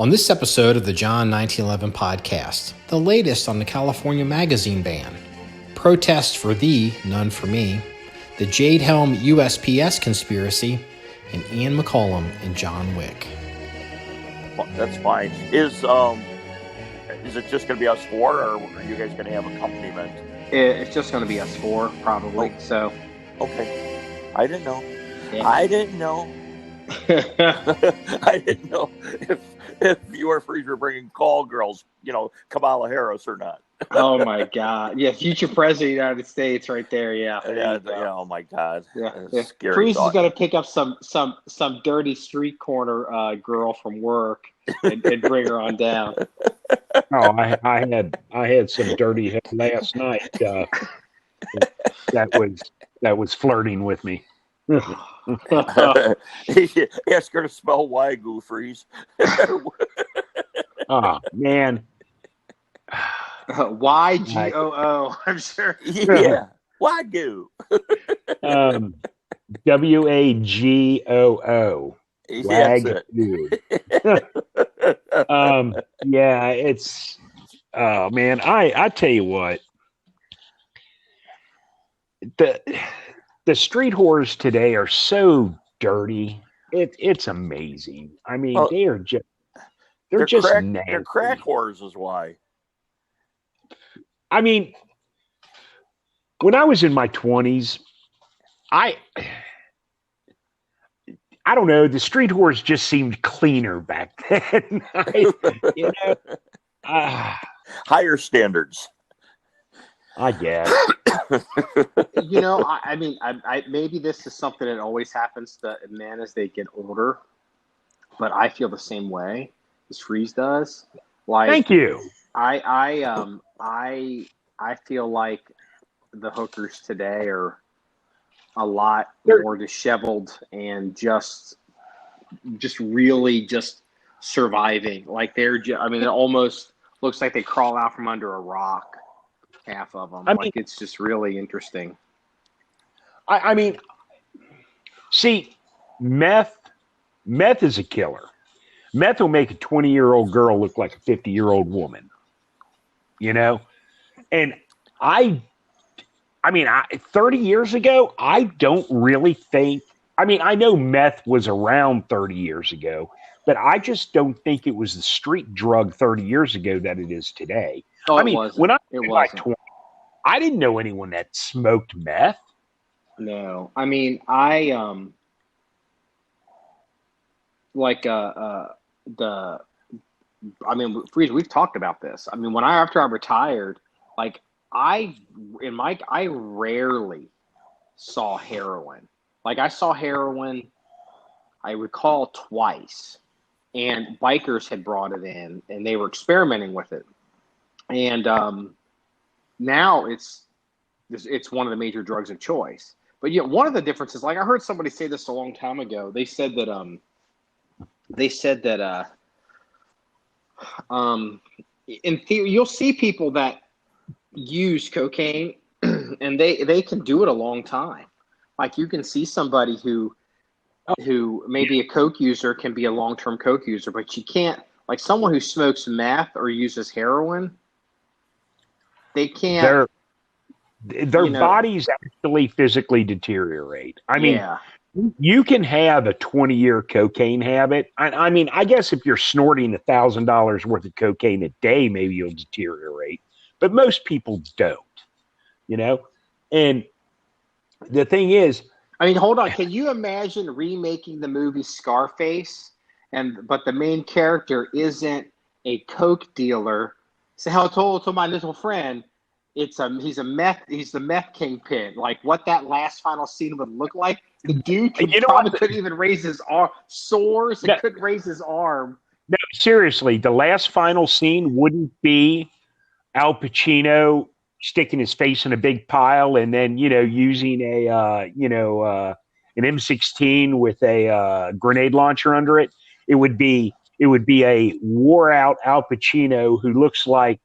On this episode of the John 1911 podcast, the latest on the California magazine ban, protests for thee, none for me, the Jade Helm USPS conspiracy, and Ian McCollum and John Wick. Well, that's fine. Is it just going to be us four, or are you guys going to have accompaniment? It's just going to be us four, probably. So, okay. I didn't know. Yeah. I didn't know. I didn't know if you or Freeze were bringing call girls, Kamala Harris or not. Oh my God! Yeah, future president of the United States, right there. Yeah. Oh my God. Yeah. Scary. Freeze is going to pick up some dirty street corner girl from work and bring her on down. Oh, I had some dirty last night. That was flirting with me. Ask her to spell Wagyu, Freeze. Oh man. YGOO, I'm sure. Yeah. Wagyu. WAGOO. Wagyu. Yeah, it's man, I tell you what. The street whores today are so dirty. It's amazing. I mean, they're just nasty. They're crack whores is why. I mean, when I was in my 20s, I don't know, the street whores just seemed cleaner back then. Higher standards. I guess. I mean, maybe this is something that always happens to men as they get older, but I feel the same way as Freeze does. Like, thank you. I feel like the hookers today are a lot more disheveled and just really just surviving. Like it almost looks like they crawl out from under a rock. Half of them. It's just really interesting. I mean, see, meth is a killer. Meth will make a 20-year-old girl look like a 50-year-old woman. And 30 years ago, I don't really think, I know meth was around 30 years ago, but I just don't think it was the street drug 30 years ago that it is today. Oh, it wasn't. When I was like 20, I didn't know anyone that smoked meth. No. Freeze, we've talked about this. After I retired, I rarely saw heroin. I saw heroin, I recall, twice. And bikers had brought it in, and they were experimenting with it. And now it's one of the major drugs of choice. But one of the differences, I heard somebody say this a long time ago. They said that in theory, you'll see people that use cocaine, and they can do it a long time. You can see somebody who maybe a coke user can be a long-term coke user, but you can't, someone who smokes meth or uses heroin, they can't. Their bodies actually physically deteriorate. You can have a 20-year cocaine habit. I guess if you're snorting $1,000 worth of cocaine a day, maybe you'll deteriorate, but most people don't. And the thing is, hold on. Can you imagine remaking the movie Scarface, but the main character isn't a coke dealer? So how I told my little friend, he's the meth kingpin. What that last final scene would look like. The dude couldn't even raise his arm. Sores and couldn't raise his arm. No, seriously, the last final scene wouldn't be Al Pacino sticking his face in a big pile and then using an M16 with a grenade launcher under it. It would be a wore out Al Pacino who looks like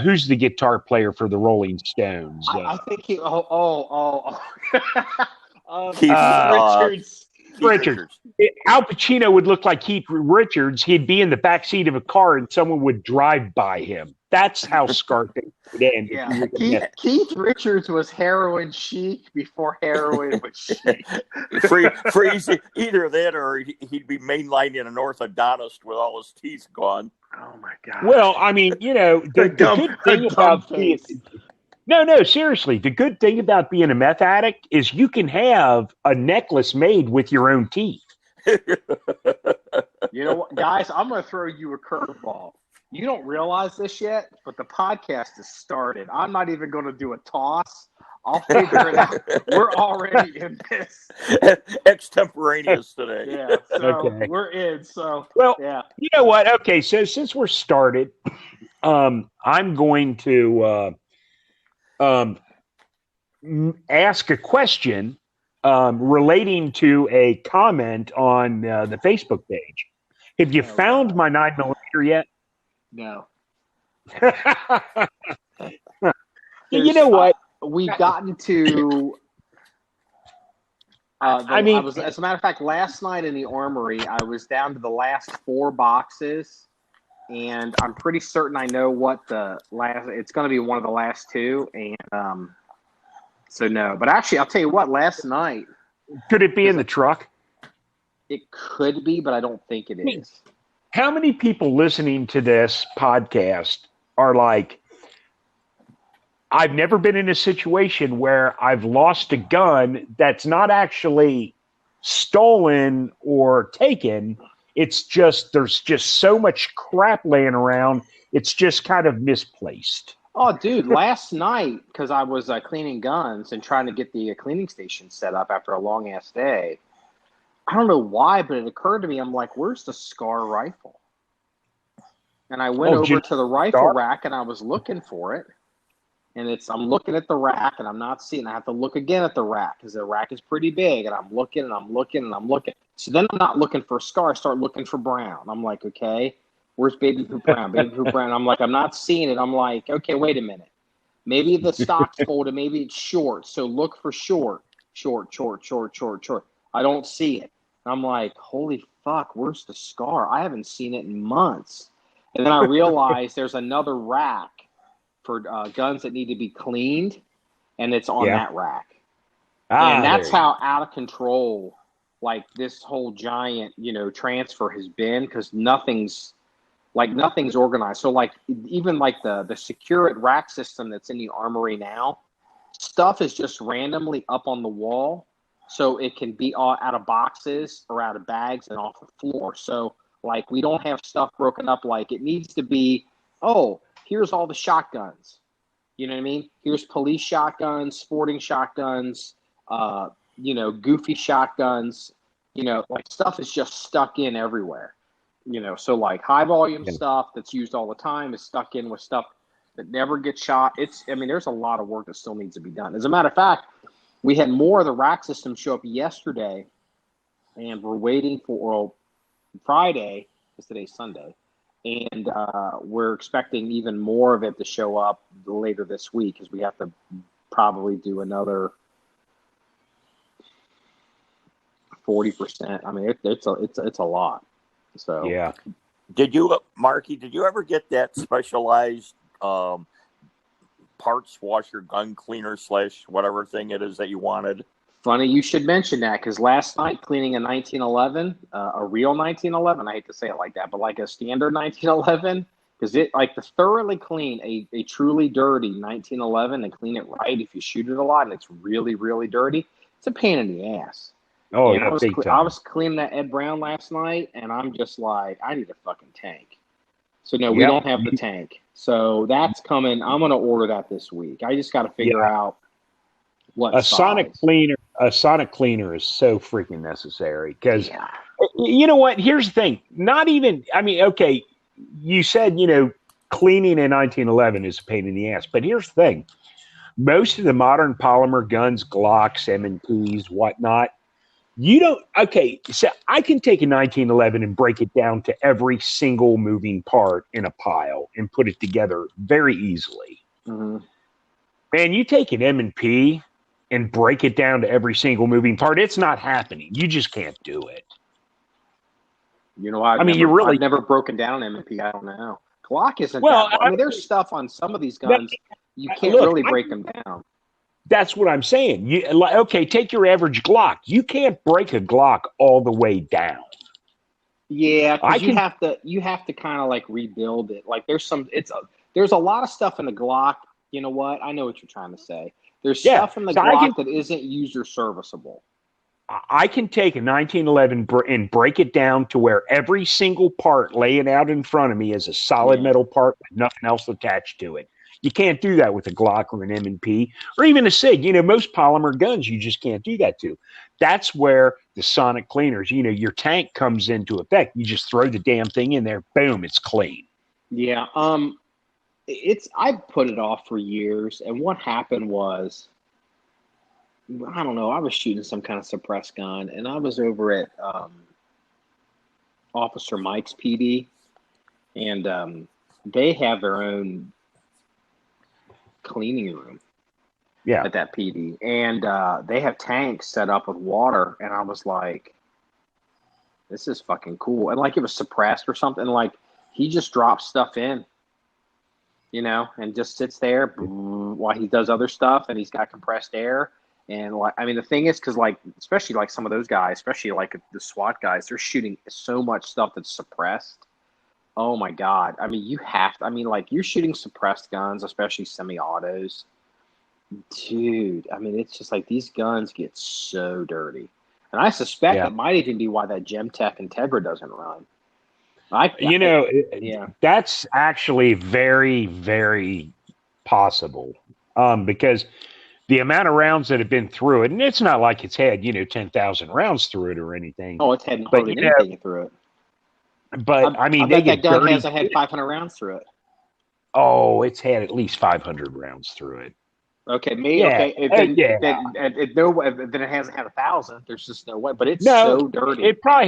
who's the guitar player for the Rolling Stones? I think he. Keith Richards. Richards. Al Pacino would look like Keith Richards. He'd be in the back seat of a car and someone would drive by him. That's how Scarface would end. Yeah, Keith Richards was heroin chic before heroin was chic. for easy, either that or he'd be mainlining an orthodontist with all his teeth gone. Oh my God. Well, I mean, the good thing about being seriously, the good thing about being a meth addict is you can have a necklace made with your own teeth. You know what, guys? I'm going to throw you a curveball. You don't realize this yet, but the podcast has started. I'm not even going to do a toss. I'll figure it out. We're already in this. Extemporaneous today. Yeah, so we're in. So, well, yeah. You know what? Okay, so since we're started, I'm going to ask a question relating to a comment on the Facebook page. Have you found my 9mm yet? No. You know what? We've gotten to. As a matter of fact, last night in the armory, I was down to the last 4 boxes, and I'm pretty certain I know what the last. It's going to be one of the last 2, and so no. But actually, I'll tell you what. Last night, could it be in the truck? It could be, but I don't think it is. How many people listening to this podcast are like, I've never been in a situation where I've lost a gun that's not actually stolen or taken. It's just, there's just so much crap laying around. It's just kind of misplaced. Oh, dude, last night, because I was cleaning guns and trying to get the cleaning station set up after a long-ass day, I don't know why, but it occurred to me, I'm like, where's the Scar rifle? And I went over to the rifle rack, and I was looking for it. And I'm looking at the rack, and I'm not seeing. I have to look again at the rack, because the rack is pretty big. And I'm looking, and I'm looking, and I'm looking. So then I'm not looking for Scar. I start looking for Brown. I'm like, okay, where's Baby Poop Brown? Baby Poop Brown. I'm like, I'm not seeing it. I'm like, okay, wait a minute. Maybe the stock's folded. Maybe it's short. So look for short. I don't see it. I'm like, holy fuck, where's the Scar? I haven't seen it in months. And then I realized there's another rack for guns that need to be cleaned, and it's on that rack. And that's how out of control, like, this whole giant, transfer has been, because nothing's organized. So, like, even like the secure rack system that's in the armory now, stuff is just randomly up on the wall. So it can be out of boxes or out of bags and off the floor. So, like, we don't have stuff broken up. Like, it needs to be, here's all the shotguns. You know what I mean? Here's police shotguns, sporting shotguns, goofy shotguns. Like, stuff is just stuck in everywhere. So, like, high volume stuff that's used all the time is stuck in with stuff that never gets shot. There's a lot of work that still needs to be done. As a matter of fact, we had more of the rack system show up yesterday, and we're waiting for Friday, because today's Sunday, and we're expecting even more of it to show up later this week, because we have to probably do another 40%. It's a lot. So yeah. Marky, did you ever get that specialized parts washer gun cleaner / whatever thing it is that you wanted? Funny you should mention that, because last night cleaning a 1911, a real 1911, I hate to say it like that, but like a standard 1911, because it, like, to thoroughly clean a truly dirty 1911 and clean it right, if you shoot it a lot and it's really, really dirty, it's a pain in the ass. Oh, yeah, yeah, I was cleaning that Ed Brown last night, and I'm just like, I need a fucking tank. So, no, we don't have the tank. So that's coming. I'm going to order that this week. I just got to figure out what size. A sonic cleaner is so freaking necessary, because you know what? Here's the thing. Okay, you said, cleaning a 1911 is a pain in the ass, but here's the thing. Most of the modern polymer guns, Glocks, M&Ps, whatnot, so I can take a 1911 and break it down to every single moving part in a pile and put it together very easily. Mm-hmm. Man, you take an M&P and break it down to every single moving part. It's not happening. You just can't do it. You know, I've never broken down M&P. I don't know. Glock isn't that. I mean, there's stuff on some of these guns you can't really break them down. That's what I'm saying. Okay, take your average Glock. You can't break a Glock all the way down. Yeah, because you have to kind of like rebuild it. Like there's a lot of stuff in the Glock. You know what? I know what you're trying to say. There's stuff in the Glock that isn't user serviceable. I can take a 1911 and break it down to where every single part laying out in front of me is a solid metal part with nothing else attached to it. You can't do that with a Glock or an M&P or even a SIG. You know, most polymer guns, you just can't do that to. That's where the sonic cleaners, you know, your tank comes into effect. You just throw the damn thing in there, boom, it's clean. Yeah. I put it off for years. And what happened was, I don't know, I was shooting some kind of suppressed gun and I was over at Officer Mike's PD and they have their own cleaning room at that PD, and they have tanks set up with water, and I was like, this is fucking cool. And like it was suppressed or something. Like he just drops stuff in, you know, and just sits there while he does other stuff, and he's got compressed air. And like, I mean, the thing is, because like, especially like some of those guys, especially like the SWAT guys, they're shooting so much stuff that's suppressed. Oh my God. I mean, like you're shooting suppressed guns, especially semi-autos. Dude, I mean, it's just like these guns get so dirty. And I suspect that might even be why that Gemtech Integra doesn't run. That's actually very, very possible. Because the amount of rounds that have been through it, and it's not like it's had, 10,000 rounds through it or anything. Oh, it's had hardly anything through it. But I mean, I bet that gun hasn't had 500 rounds through it. Oh, it's had at least 500 rounds through it. Okay, maybe. Yeah. Okay, then it hasn't had 1,000. There's just no way. But it's so dirty. It probably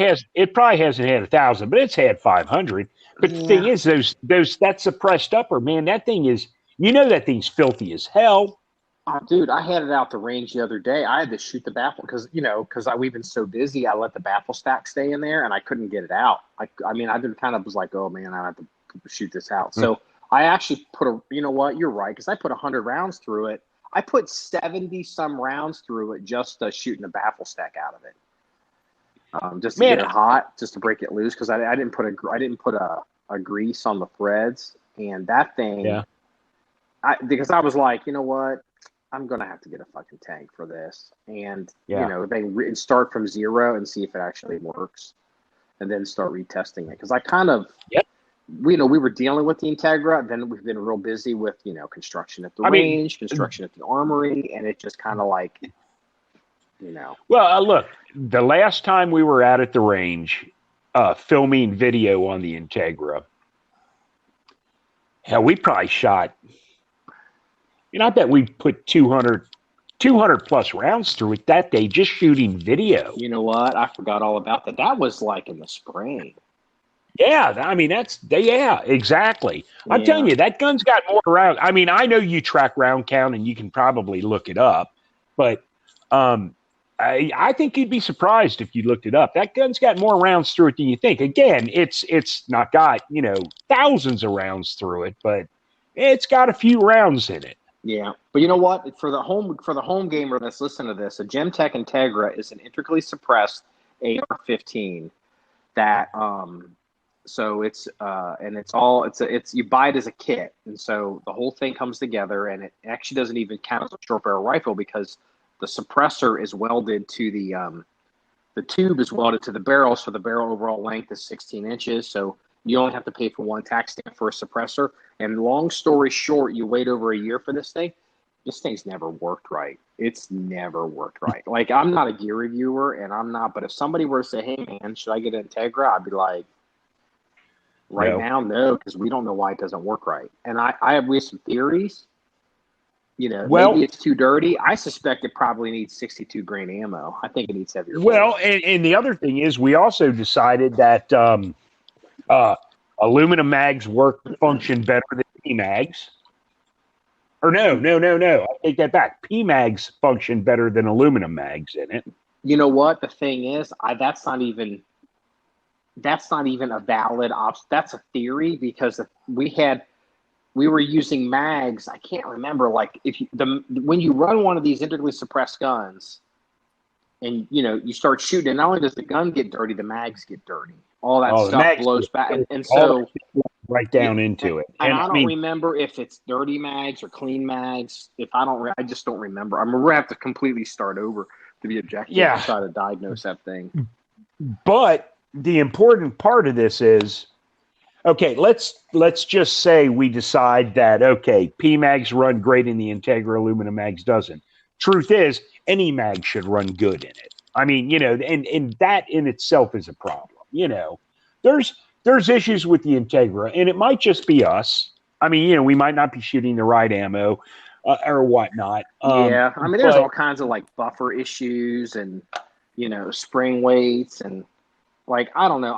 hasn't had 1,000, but it's had 500. But the thing is, that suppressed upper, man, that thing is, that thing's filthy as hell. Oh, dude, I had it out the range the other day. I had to shoot the baffle because we've been so busy. I let the baffle stack stay in there, and I couldn't get it out. I was like, oh man, I have to shoot this out. So I actually put you know what? You're right, because I put 100 rounds through it. I put 70 some rounds through it just shooting the baffle stack out of it, just to get it hot, just to break it loose. Because I didn't put a grease on the threads, and that thing. Because I was like, you know what? I'm going to have to get a fucking tank for this. And, start from zero and see if it actually works. And then start retesting it. Because I kind of, we were dealing with the Integra. Then we've been real busy with, construction at the range, construction at the armory. And it just kind of like, Well, look, the last time we were out at the range filming video on the Integra, hell, we probably shot... I bet we put 200 plus rounds through it that day just shooting video. You know what? I forgot all about that. That was like in the spring. Yeah, I mean, exactly. I'm telling you, that gun's got more rounds. I mean, I know you track round count and you can probably look it up, but I think you'd be surprised if you looked it up. That gun's got more rounds through it than you think. Again, it's not got, thousands of rounds through it, but it's got a few rounds in it. Yeah, but you know what? For the home gamer that's listening to this, a Gemtech Integra is an integrally suppressed AR-15 that so it's you buy it as a kit, and so the whole thing comes together, and it actually doesn't even count as a short barrel rifle because the suppressor is welded to the tube is welded to the barrel, so the barrel overall length is 16 inches. So you only have to pay for one tax stamp for a suppressor. And long story short, you wait over a year for this thing. This thing's never worked right. It's never worked right. Like, I'm not a gear reviewer, and I'm not. But if somebody were to say, hey, man, should I get an Integra? I'd be like, now, no, because we don't know why it doesn't work right. And we have some theories. Maybe it's too dirty. I suspect it probably needs 62 grain ammo. I think it needs heavier. Well, and the other thing is we also decided that aluminum mags function better than E-mags. Or no. I take that back. PMags function better than aluminum mags in it. You know what? The thing is, that's not even a valid option. That's a theory, because we were using mags. I can't remember, like, when you run one of these integrally suppressed guns and you start shooting, and not only does the gun get dirty, the mags get dirty. All that stuff blows back, and so right down into it. And I don't remember if it's dirty mags or clean mags. I just don't remember. I'm gonna have to completely start over to be objective and try to diagnose that thing. But the important part of this is, okay, let's just say we decide that, okay, PMags run great in the Integra, aluminum mags doesn't. Truth is, any mag should run good in it. I mean, and that in itself is a problem. There's issues with the Integra, and it might just be us. I mean, we might not be shooting the right ammo or whatnot. I mean, there's all kinds of, like, buffer issues and, spring weights and, like, I don't know.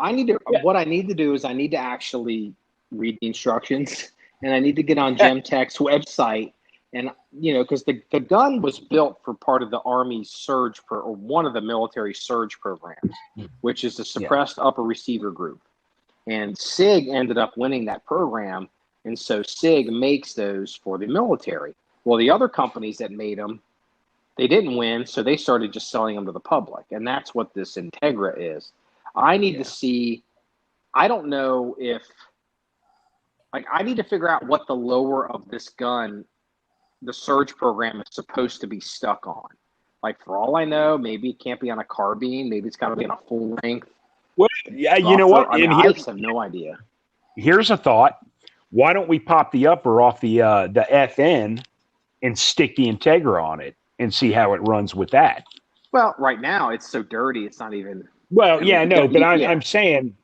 What I need to do is I need to actually read the instructions, and I need to get on Gemtech's website. And, because the gun was built for part of the Army's surge or one of the military surge programs, which is the suppressed upper receiver group. And SIG ended up winning that program. And so SIG makes those for the military. Well, the other companies that made them, they didn't win. So they started just selling them to the public. And that's what this Integra is. I need to see, I don't know if, like, I need to figure out what the lower of this gun, the surge program, is supposed to be stuck on. Like, for all I know, maybe it can't be on a carbine. Maybe it's got to be on a full length. Well, yeah, you know what? I just have no idea. Here's a thought. Why don't we pop the upper off the FN and stick the Integra on it and see how it runs with that? Well, right now it's so dirty, it's not even. Well, yeah, no, but I'm saying,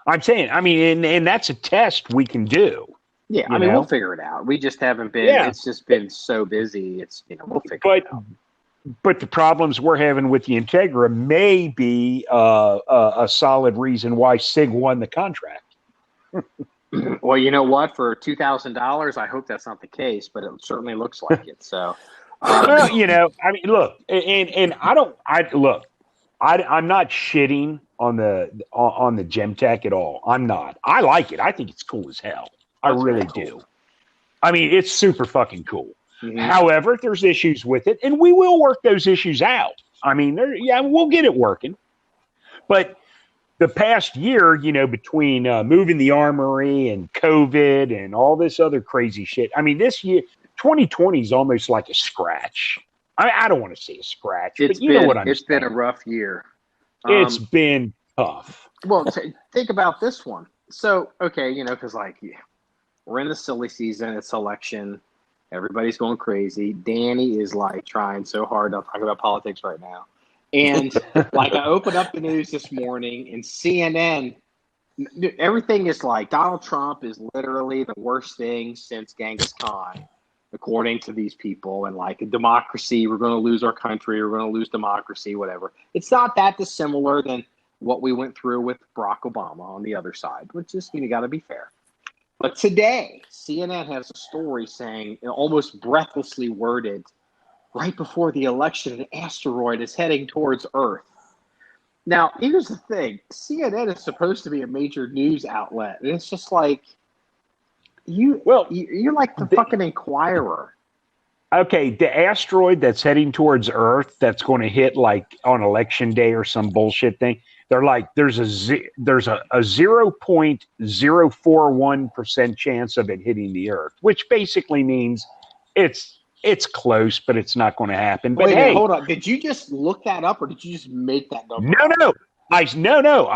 I mean, and that's a test we can do. Yeah, I mean, we'll figure it out. We just haven't been. Yeah. It's just been so busy. It's we'll figure it out. But the problems we're having with the Integra may be a solid reason why SIG won the contract. Well, you know what? For $2,000, I hope that's not the case, but it certainly looks like it. So, well, I mean, look, and I'm not shitting on the Gemtech at all. I'm not. I like it. I think it's cool as hell. I really do. I mean, it's super fucking cool. Mm-hmm. However, there's issues with it, and we will work those issues out. I mean, we'll get it working. But the past year, between moving the armory and COVID and all this other crazy shit, I mean, this year, 2020 is almost like a scratch. I don't want to say a scratch, but you know what I'm saying. It's been a rough year. It's been tough. Well, think about this one. So, okay, because we're in the silly season. It's election. Everybody's going crazy. Danny is trying so hard to talk about politics right now. And I opened up the news this morning, and CNN, everything is Donald Trump is literally the worst thing since Genghis Khan, according to these people. And democracy, we're going to lose our country. We're going to lose democracy, whatever. It's not that dissimilar than what we went through with Barack Obama on the other side, which is, you got to be fair. But today, CNN has a story saying, almost breathlessly worded, right before the election, an asteroid is heading towards Earth. Now, here's the thing. CNN is supposed to be a major news outlet. And it's just you're like the fucking Inquirer. Okay, the asteroid that's heading towards Earth that's going to hit on election day or some bullshit thing, they're there's a 0.041% chance of it hitting the Earth, which basically means it's close, but it's not going to happen. But Wait, hold on. Did you just look that up, or did you just make that number up? No. I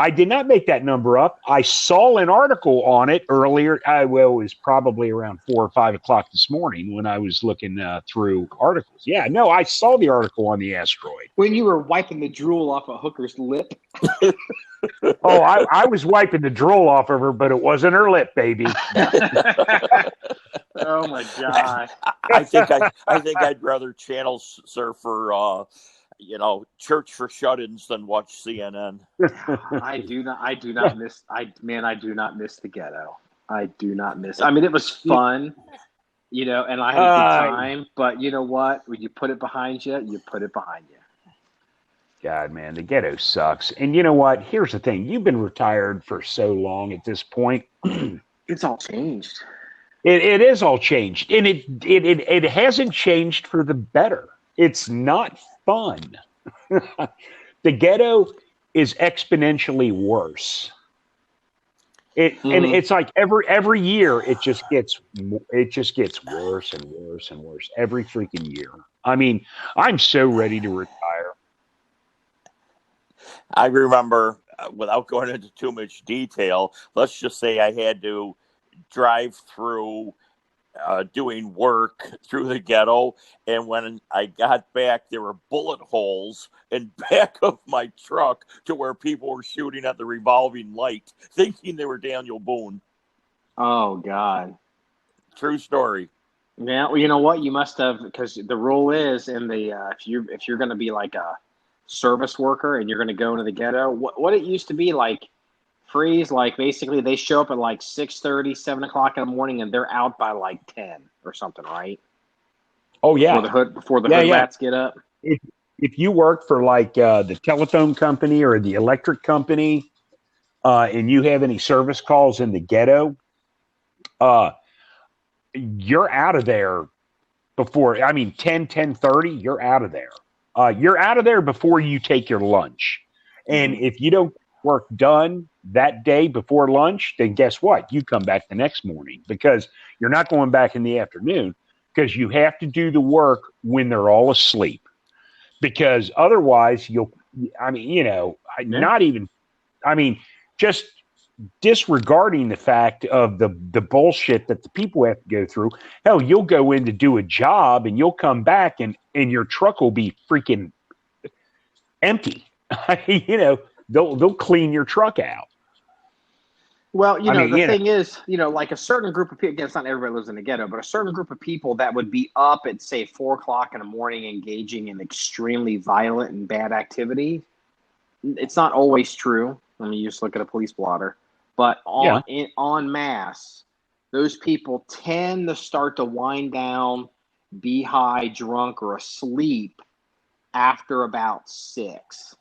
did not make that number up. I saw an article on it earlier. It was probably around 4 or 5 o'clock this morning when I was looking through articles. Yeah, no, I saw the article on the asteroid. When you were wiping the drool off a hooker's lip. Oh, I was wiping the drool off of her, but it wasn't her lip, baby. Oh my God! I think I'd rather channel surf for church for shut-ins than watch CNN. I do not miss. I do not miss the ghetto. I do not miss. I mean, it was fun. and I had a good time. But you know what? When you put it behind you, you put it behind you. God, man, the ghetto sucks. And you know what? Here's the thing. You've been retired for so long at this point. It's all changed. It is all changed. And it hasn't changed for the better. It's not fun. The ghetto is exponentially worse. And it's like every year it just gets worse and worse and worse every freaking year. I mean, I'm so ready to retire. I remember, without going into too much detail, let's just say I had to drive through doing work through the ghetto, and when I got back, there were bullet holes in back of my truck to where people were shooting at the revolving light, thinking they were Daniel Boone. Oh God! True story. Yeah, well, you know what? You must have, because the rule is in the if you're going to be like a service worker and you're going to go into the ghetto, what it used to be like. Freeze, like basically they show up at like 6:30, 7 o'clock in the morning, and they're out by like 10 or something, right? Oh yeah, before the hood rats get up. If you work for like the telephone company or the electric company, and you have any service calls in the ghetto, you're out of there before. 10:30, you're out of there. You're out of there before you take your lunch, and if you don't work done that day before lunch, then guess what? You come back the next morning, because you're not going back in the afternoon, because you have to do the work when they're all asleep, because otherwise just disregarding the fact of the bullshit that the people have to go through. Hell, you'll go in to do a job and you'll come back and your truck will be freaking empty. They'll clean your truck out. Well, the thing is, like a certain group of people, again, it's not everybody lives in the ghetto, but a certain group of people that would be up at, say, 4 o'clock in the morning engaging in extremely violent and bad activity. It's not always true. I mean, you just look at a police blotter. But en masse, those people tend to start to wind down, be high, drunk, or asleep after about 6.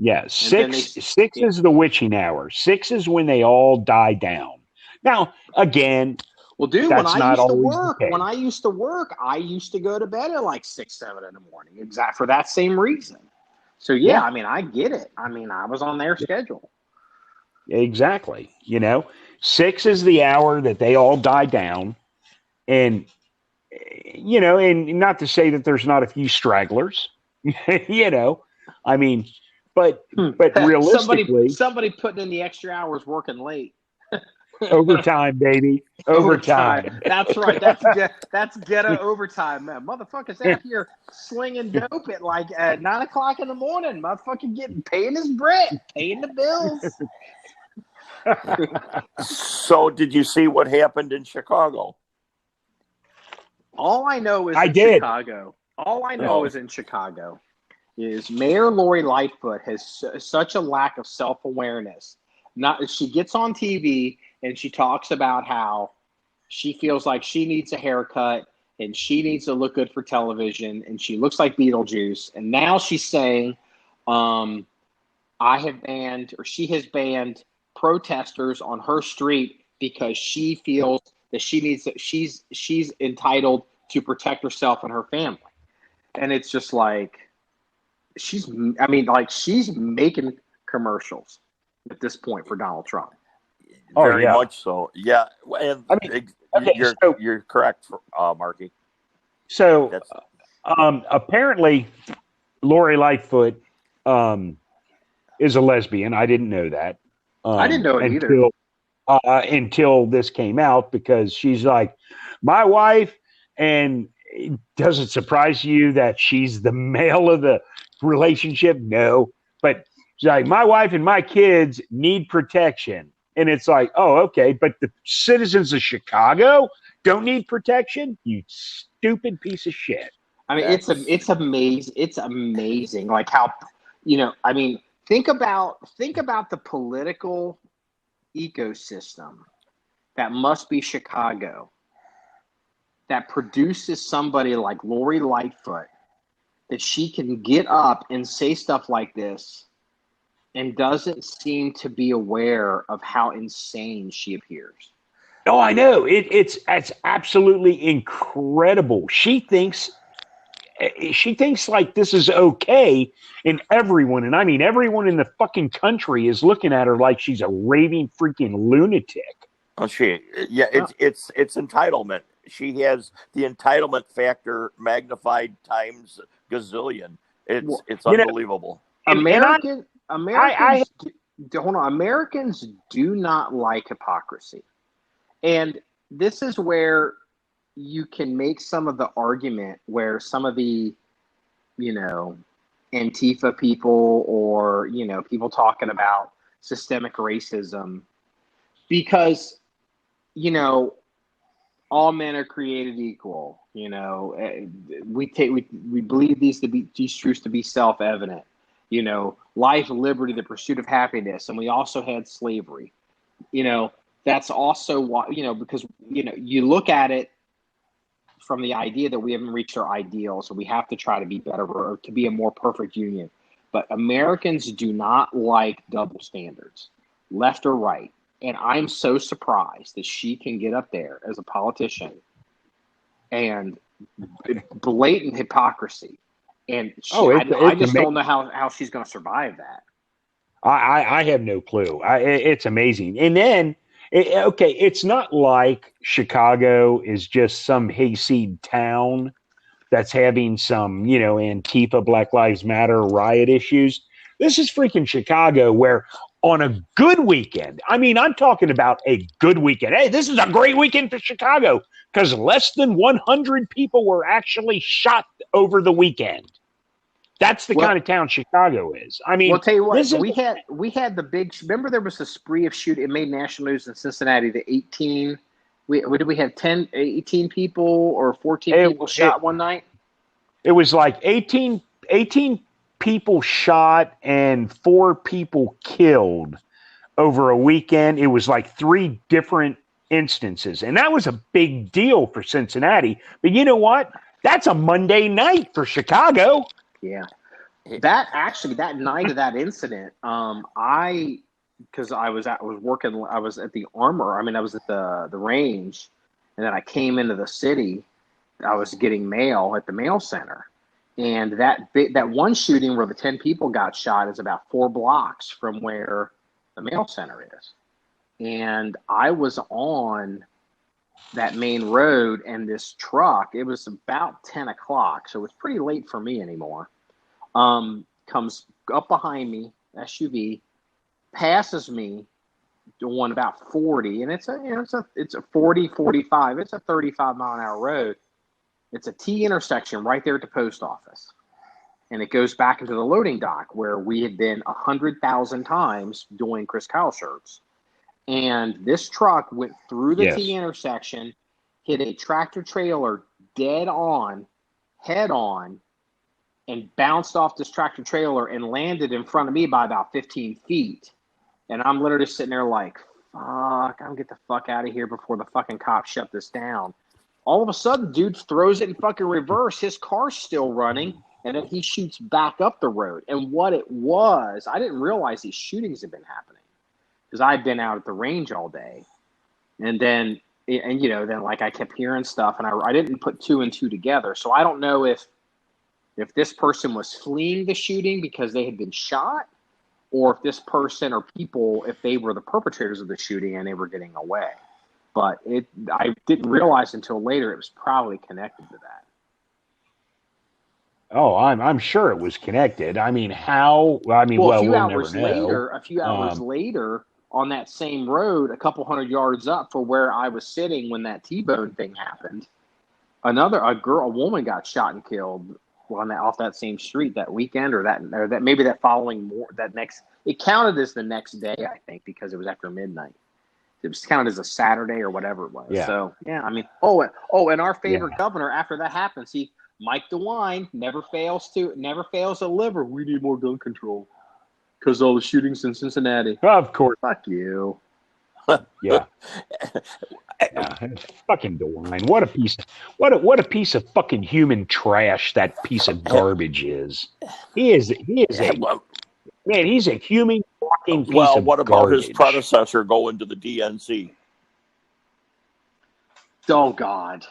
Yeah, 6 is the witching hour. 6 is when they all die down. Now, again, well, dude, that's when I used to work, I used to go to bed at like 6, 7 in the morning, exactly for that same reason. So yeah, I mean, I get it. I mean, I was on their schedule. Exactly. 6 is the hour that they all die down, and and not to say that there's not a few stragglers. I mean. But realistically, somebody putting in the extra hours working late. Overtime, baby. Overtime. That's right. That's ghetto overtime, man. Motherfuckers out here slinging dope at like 9 o'clock in the morning. Motherfucker paying his rent, paying the bills. So, did you see what happened in Chicago? All I know is Chicago. All I know is in Chicago. Is Mayor Lori Lightfoot has such a lack of self-awareness. She gets on TV and she talks about how she feels like she needs a haircut and she needs to look good for television and she looks like Beetlejuice. And now she's saying, she has banned protesters on her street because she feels that she's entitled to protect herself and her family. And it's just like, she's making commercials at this point for Donald Trump. Very much so. Yeah. And you're correct, Marky. So apparently Lori Lightfoot is a lesbian. I didn't know that. I didn't know it either. Until this came out, because she's like, my wife, and does it surprise you that she's the male of the relationship? No, but she's like, my wife and my kids need protection, and it's like, oh, okay, but the citizens of Chicago don't need protection. You stupid piece of shit. I mean, it's amazing. It's amazing, like how I mean, think about the political ecosystem that must be Chicago. that produces somebody like Lori Lightfoot, that she can get up and say stuff like this and doesn't seem to be aware of how insane she appears. Oh, I know. It's absolutely incredible. She thinks like this is okay, and everyone in the fucking country is looking at her like she's a raving freaking lunatic. Oh, it's entitlement. She has the entitlement factor magnified times gazillion. It's unbelievable. Americans do not like hypocrisy. And this is where you can make some of the argument where some of the, Antifa people or, people talking about systemic racism, because, all men are created equal. We believe these truths to be self-evident. Life, liberty, the pursuit of happiness, and we also had slavery. That's also why, because you look at it from the idea that we haven't reached our ideal, so we have to try to be better or to be a more perfect union. But Americans do not like double standards, left or right. And I'm so surprised that she can get up there as a politician and blatant hypocrisy. And I just don't know how she's going to survive that. I have no clue. It's amazing. And then, it's not like Chicago is just some hayseed town that's having some, Antifa, Black Lives Matter riot issues. This is freaking Chicago, where on a good weekend, I'm talking about a good weekend. Hey, this is a great weekend for Chicago because less than 100 people were actually shot over the weekend. That's the kind of town Chicago is. I'll tell you what, we had the big. Remember, there was a spree of shooting. It made national news in Cincinnati. The 18. What did we have? 18 people or 14 people shot one night. It was like 18 people shot and 4 people killed over a weekend. It was like 3 different instances, and that was a big deal for Cincinnati. But you know what? That's a Monday night for Chicago. Yeah, that night of that incident, because I was at the Armor. I was at the range, and then I came into the city. I was getting mail at the mail center, and that one shooting where the 10 people got shot is about 4 blocks from where the mail center is, and I was on that main road, and this truck, it was about 10 o'clock, so it was pretty late for me anymore, comes up behind me, SUV, passes me doing about 40, and it's a 40, 45, it's a 35-mile-an-hour road. It's a T intersection right there at the post office, and it goes back into the loading dock where we had been 100,000 times doing Chris Kyle shirts. And this truck went through the T intersection, hit a tractor trailer head on, and bounced off this tractor trailer and landed in front of me by about 15 feet. And I'm literally sitting there like, fuck, I'm going to get the fuck out of here before the fucking cops shut this down. All of a sudden, dude throws it in fucking reverse. His car's still running, and then he shoots back up the road. And what it was, I didn't realize these shootings had been happening, because I'd been out at the range all day. And then, like I kept hearing stuff, and I didn't put 2 and 2 together. So I don't know if this person was fleeing the shooting because they had been shot, or if this person or people, if they were the perpetrators of the shooting and they were getting away. But I didn't realize until later it was probably connected to that. Oh, I'm sure it was connected. How? A few hours later, on that same road, a couple hundred yards up from where I was sitting when that T-bone thing happened, a woman got shot and killed off that same street that weekend, or that maybe that following it counted as the next day, I think, because it was after midnight. It was counted as a Saturday or whatever it was. Yeah. So yeah, and our favorite governor after that happened, see, Mike DeWine never fails to deliver. We need more gun control because all the shootings in Cincinnati. Of course. Fuck you. Yeah. Fucking DeWine. What a piece of fucking human trash that piece of garbage is. He's a human fucking piece of what about garbage. his predecessor going to the DNC? Oh God.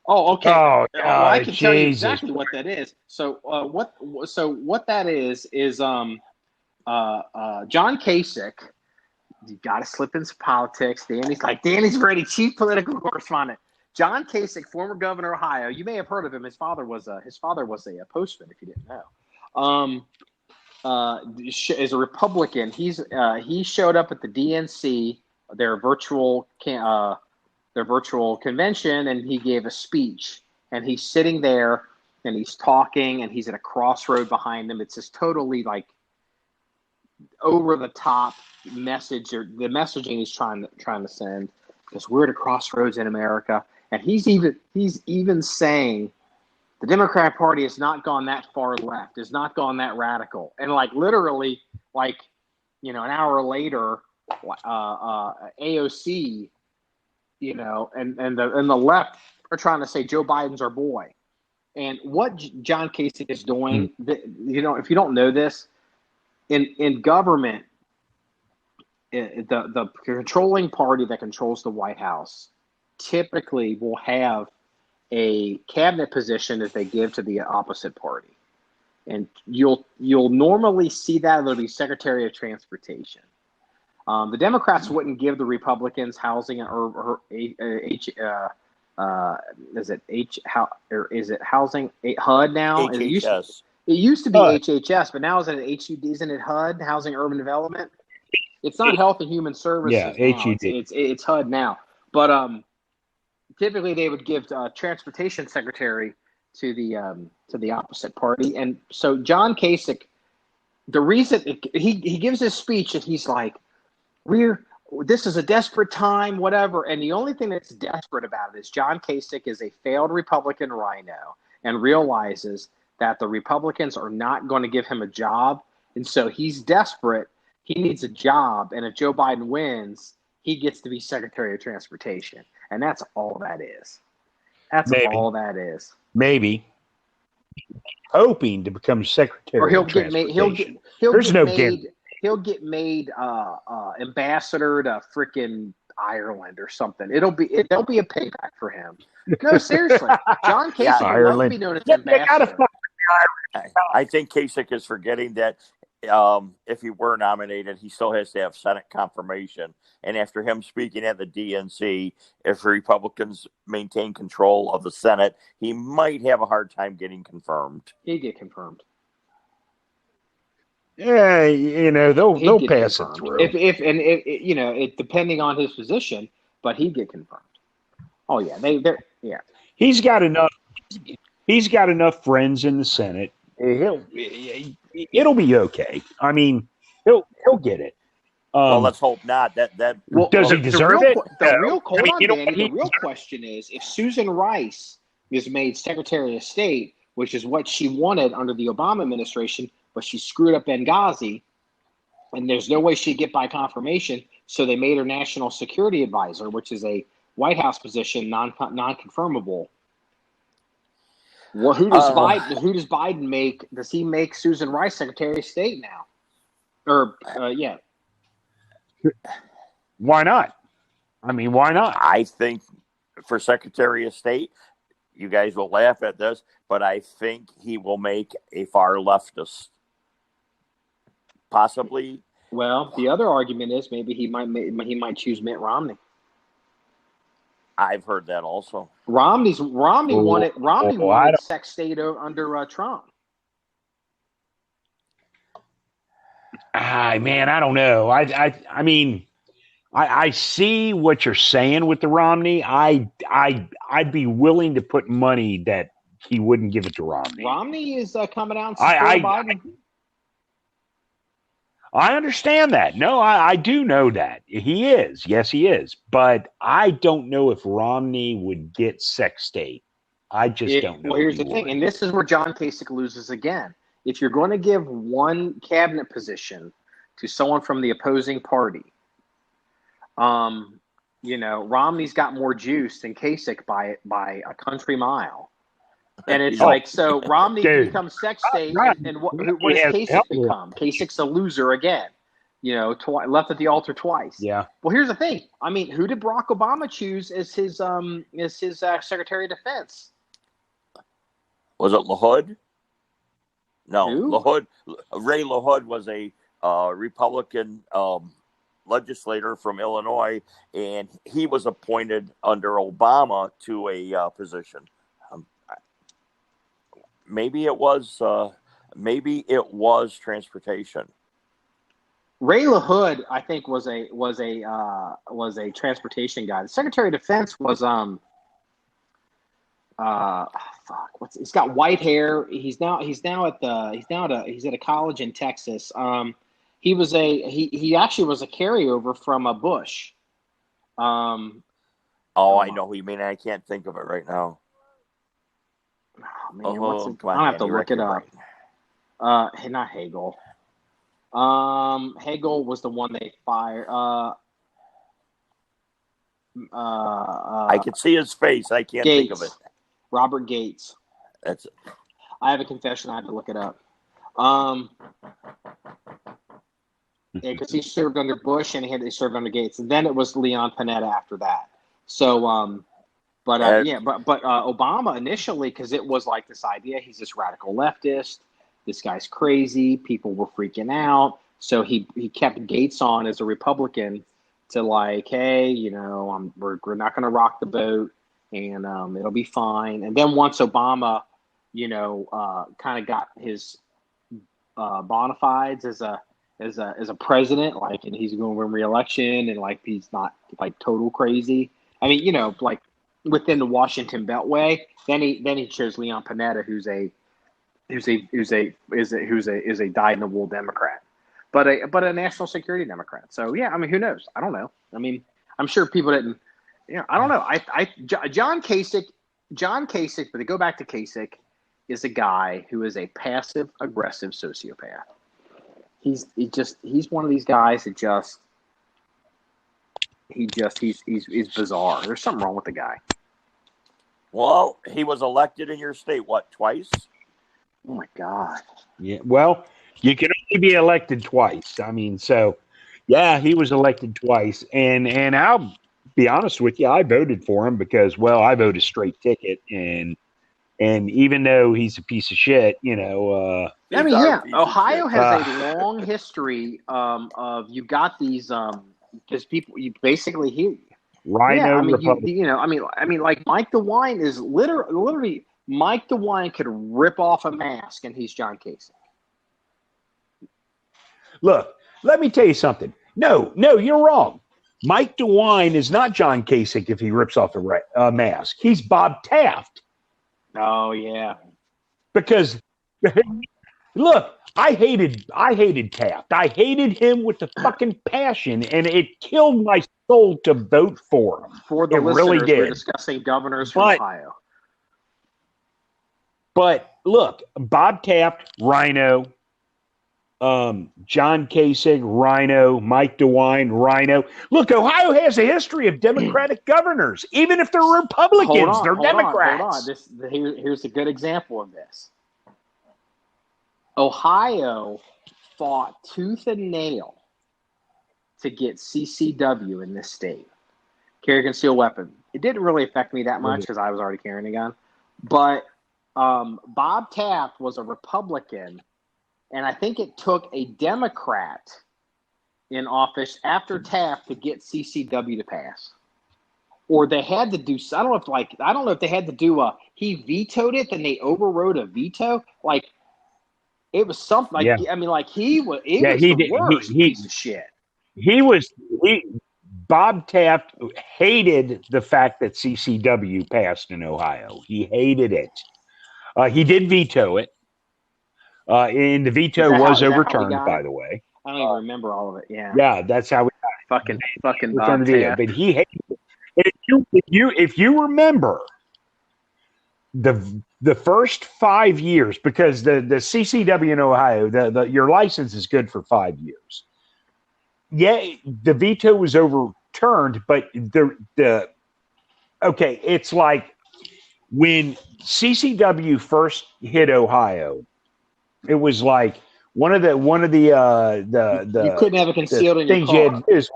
Oh, okay. Oh, well, I can Jesus. tell you exactly what that is. So, what that is John Kasich. You got to slip into politics. Danny's ready, chief political correspondent. John Kasich, former governor of Ohio. You may have heard of him. His father was a postman, if you didn't know. Is a Republican. He showed up at the DNC, their virtual convention, and he gave a speech. And he's sitting there, and he's talking, and he's at a crossroad behind him. It's just totally like over the top message, or the messaging he's trying to send, because we're at a crossroads in America. And he's even saying the Democratic Party has not gone that far left, has not gone that radical. And literally, an hour later, AOC, and the left are trying to say Joe Biden's our boy. And what John Kasich is doing, if you don't know this, in government, the controlling party that controls the White House typically will have a cabinet position that they give to the opposite party, and you'll normally see that it'll be Secretary of Transportation. The Democrats wouldn't give the Republicans housing or is it housing HUD now? HHS. It used to be HHS, but now is it HUD? Isn't it HUD, Housing Urban Development? It's not Health and Human Services. Yeah, HUD. It's HUD now. But typically they would give transportation secretary to the opposite party. And so John Kasich, the reason he gives this speech and he's like, this is a desperate time, whatever. And the only thing that's desperate about it is John Kasich is a failed Republican rhino and realizes that the Republicans are not going to give him a job. And so he's desperate. He needs a job. And if Joe Biden wins, he gets to be Secretary of Transportation. And that's all that is. All that is. Maybe. Hoping to become Secretary or he'll of get made. Transportation. He'll get made ambassador to frickin' Ireland or something. There'll be a payback for him. No, seriously. John Kasich would love to be known as ambassador. I think Kasich is forgetting that if he were nominated, he still has to have Senate confirmation. And after him speaking at the DNC, if Republicans maintain control of the Senate, he might have a hard time getting confirmed. He'd get confirmed. Yeah, they'll pass it through. If depending on his position, but he'd get confirmed. Oh yeah, yeah. He's got enough friends in the Senate. It'll be okay. I mean, he'll get it. Well, let's hope not. Does he deserve it? The real question is, if Susan Rice is made Secretary of State, which is what she wanted under the Obama administration, but she screwed up Benghazi, and there's no way she'd get by confirmation, so they made her National Security Advisor, which is a White House position, non-confirmable. Well, who does Biden make? Does he make Susan Rice Secretary of State now? Yeah. Why not? I mean, why not? I think for Secretary of State, you guys will laugh at this, but I think he will make a far leftist. Possibly. Well, the other argument is maybe he might choose Mitt Romney. I've heard that also. Romney wanted sex state under Trump. Man, I don't know. I mean, I see what you're saying with the Romney. I'd be willing to put money that he wouldn't give it to Romney. Romney is coming out and supporting Biden. I understand that. No, I do know that. He is. Yes, he is. But I don't know if Romney would get sex state. I just don't know. Well, here's the thing, and this is where John Kasich loses again. If you're going to give one cabinet position to someone from the opposing party, Romney's got more juice than Kasich by a country mile. And it's so Romney becomes sex state, and what does Kasich become? Kasich's a loser again. Left at the altar twice. Yeah. Well, here's the thing. I mean, who did Barack Obama choose as his Secretary of Defense? Was it LaHood? No, Who? LaHood. Ray LaHood was a Republican legislator from Illinois, and he was appointed under Obama to a position. Maybe it was transportation. Ray LaHood, I think, was a transportation guy. The Secretary of Defense was he's got white hair. He's at a college in Texas. He actually was a carryover from a Bush. I know who you mean. I can't think of it right now. Oh, man, I have to look it up. Not Hagel. Hagel was the one they fired. I can see his face. I can't think of it. Robert Gates. That's it. I have a confession. I have to look it up. Because he served under Bush and he served under Gates, and then it was Leon Panetta after that. So, but Obama initially, because it was like this idea, he's this radical leftist. This guy's crazy. People were freaking out. So he kept Gates on as a Republican to like, hey, we're not going to rock the boat, and it'll be fine. And then once Obama, kind of got his bona fides as a president, like, and he's going to win re-election, and like he's not like total crazy. I mean, like within the Washington Beltway. Then he chose Leon Panetta, who's a dyed-in-the-wool Democrat, but a national security Democrat. So yeah, I mean, who knows? I don't know. I mean, I'm sure people didn't. I don't know. John Kasich. But to go back to Kasich, is a guy who is a passive-aggressive sociopath. He's one of these guys that he's bizarre. There's something wrong with the guy. Well, he was elected in your state, what, twice? Oh my God. Yeah. Well, you can only be elected twice. I mean, so yeah, he was elected twice, and I'll be honest with you, I voted for him because, well, I voted straight ticket, and even though he's a piece of shit, Ohio has a long history of you got these because people you basically hear Rhino. Yeah, I mean, like Mike DeWine is literally Mike DeWine could rip off a mask, and he's John Kasich. Look, let me tell you something. No, you're wrong. Mike DeWine is not John Kasich if he rips off a mask. He's Bob Taft. Oh yeah, because look, I hated Taft. I hated him with the fucking passion, and it killed my soul to vote for him. For the listeners, really did. We're discussing governors from Ohio. But look, Bob Taft, Rhino. John Kasich, Rhino. Mike DeWine, Rhino. Look, Ohio has a history of Democratic governors. Even if they're Republicans, they're Democrats. Hold on. Here's a good example of this. Ohio fought tooth and nail to get CCW in this state. Carry concealed weapon. It didn't really affect me that much because I was already carrying a gun. But Bob Taft was a Republican, and I think it took a Democrat in office after Taft to get CCW to pass. Or they had to do. I don't know if they had to do he vetoed it, then they overrode a veto. Like it was something. Like yeah. I mean, like he was. The worst piece of shit. Bob Taft hated the fact that CCW passed in Ohio. He hated it. He did veto it. And the veto was overturned, by the way. I don't even remember all of it. Yeah. Yeah, that's how we got it. Fucking Bob Taft. But he hated it. And if you remember the first 5 years, because the CCW in Ohio, your license is good for 5 years. Yeah, the veto was overturned turned, but okay, it's like when CCW first hit Ohio, it was like one of the you couldn't have it concealed in your car. You had to do is,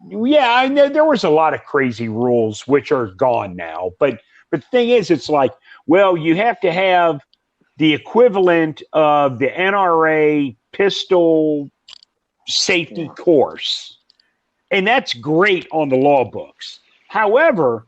yeah, I know there was a lot of crazy rules which are gone now, but the thing is, it's like, well, you have to have the equivalent of the NRA pistol safety course, and that's great on the law books. However,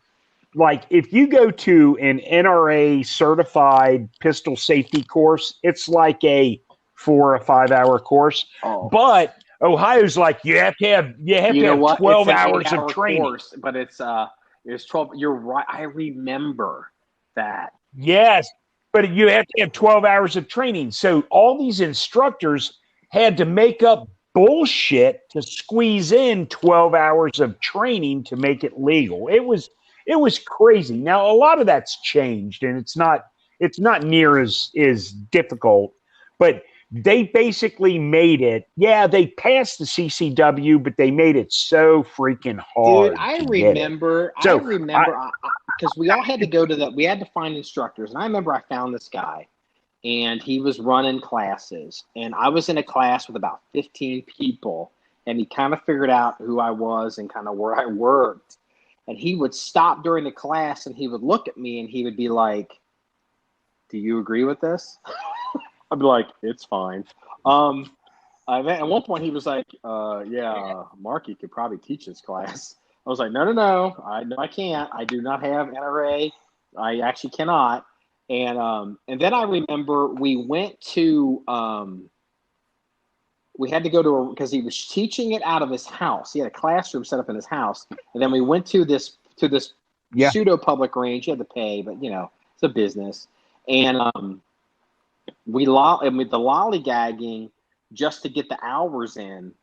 like if you go to an NRA certified pistol safety course, it's like a 4 or 5 hour course. Oh. But Ohio's like you have to have 12 hours of training. Course, but it's 12. You're right. I remember that. Yes, but you have to have 12 hours of training. So all these instructors had to make up bullshit to squeeze in 12 hours of training to make it legal. It was crazy. Now a lot of that's changed, and it's not near as difficult, but they basically made it. Yeah, they passed the CCW, but they made it so freaking hard. Dude, I remember because we all had to go to we had to find instructors, and I remember I found this guy, and he was running classes, and I was in a class with about 15 people, and he kind of figured out who I was and kind of where I worked, and he would stop during the class, and he would look at me, and he would be like, "Do you agree with this?" I'd be like, "It's fine." At one point, he was like, "Yeah, Marky could probably teach this class." I was like, No, I can't. I do not have NRA. I actually cannot." And then I remember we went to we had to go to because he was teaching it out of his house. He had a classroom set up in his house, and then we went to this pseudo public range. You had to pay, but it's a business, and with the lollygagging just to get the hours in,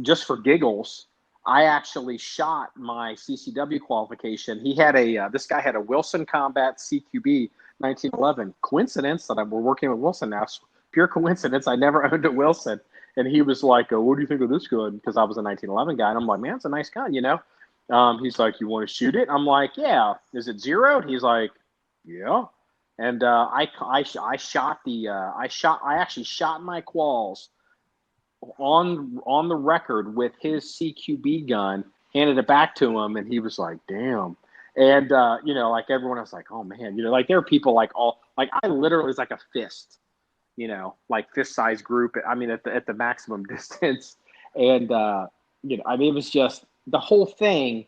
just for giggles. I actually shot my CCW qualification. He had this guy had a Wilson Combat CQB 1911. Coincidence that we're working with Wilson now. Pure coincidence. I never owned a Wilson. And he was like, "What do you think of this gun?" Because I was a 1911 guy. And I'm like, "Man, it's a nice gun, He's like, "You want to shoot it?" I'm like, "Yeah." "Is it zeroed?" He's like, "Yeah." And I actually shot my quals on the record with his CQB gun, handed it back to him, and he was like, "Damn." And like everyone else, like, "Oh man," like there are people like I literally was like a fist, like fist size group. I mean, at the maximum distance, and it was just the whole thing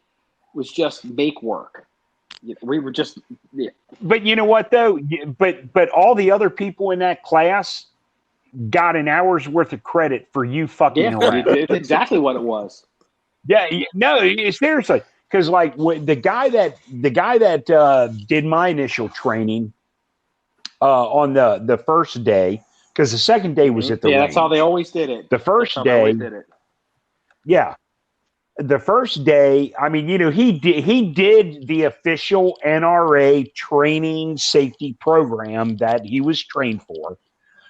was just make work. We were just, yeah. But you know what though? But all the other people in that class got an hour's worth of credit for you fucking around. It's exactly what it was. Yeah, no, seriously, because like the guy that did my initial training on the first day, because the second day was at the range. That's how they always did it. The first day, yeah. The first day, I mean, he did the official NRA training safety program that he was trained for.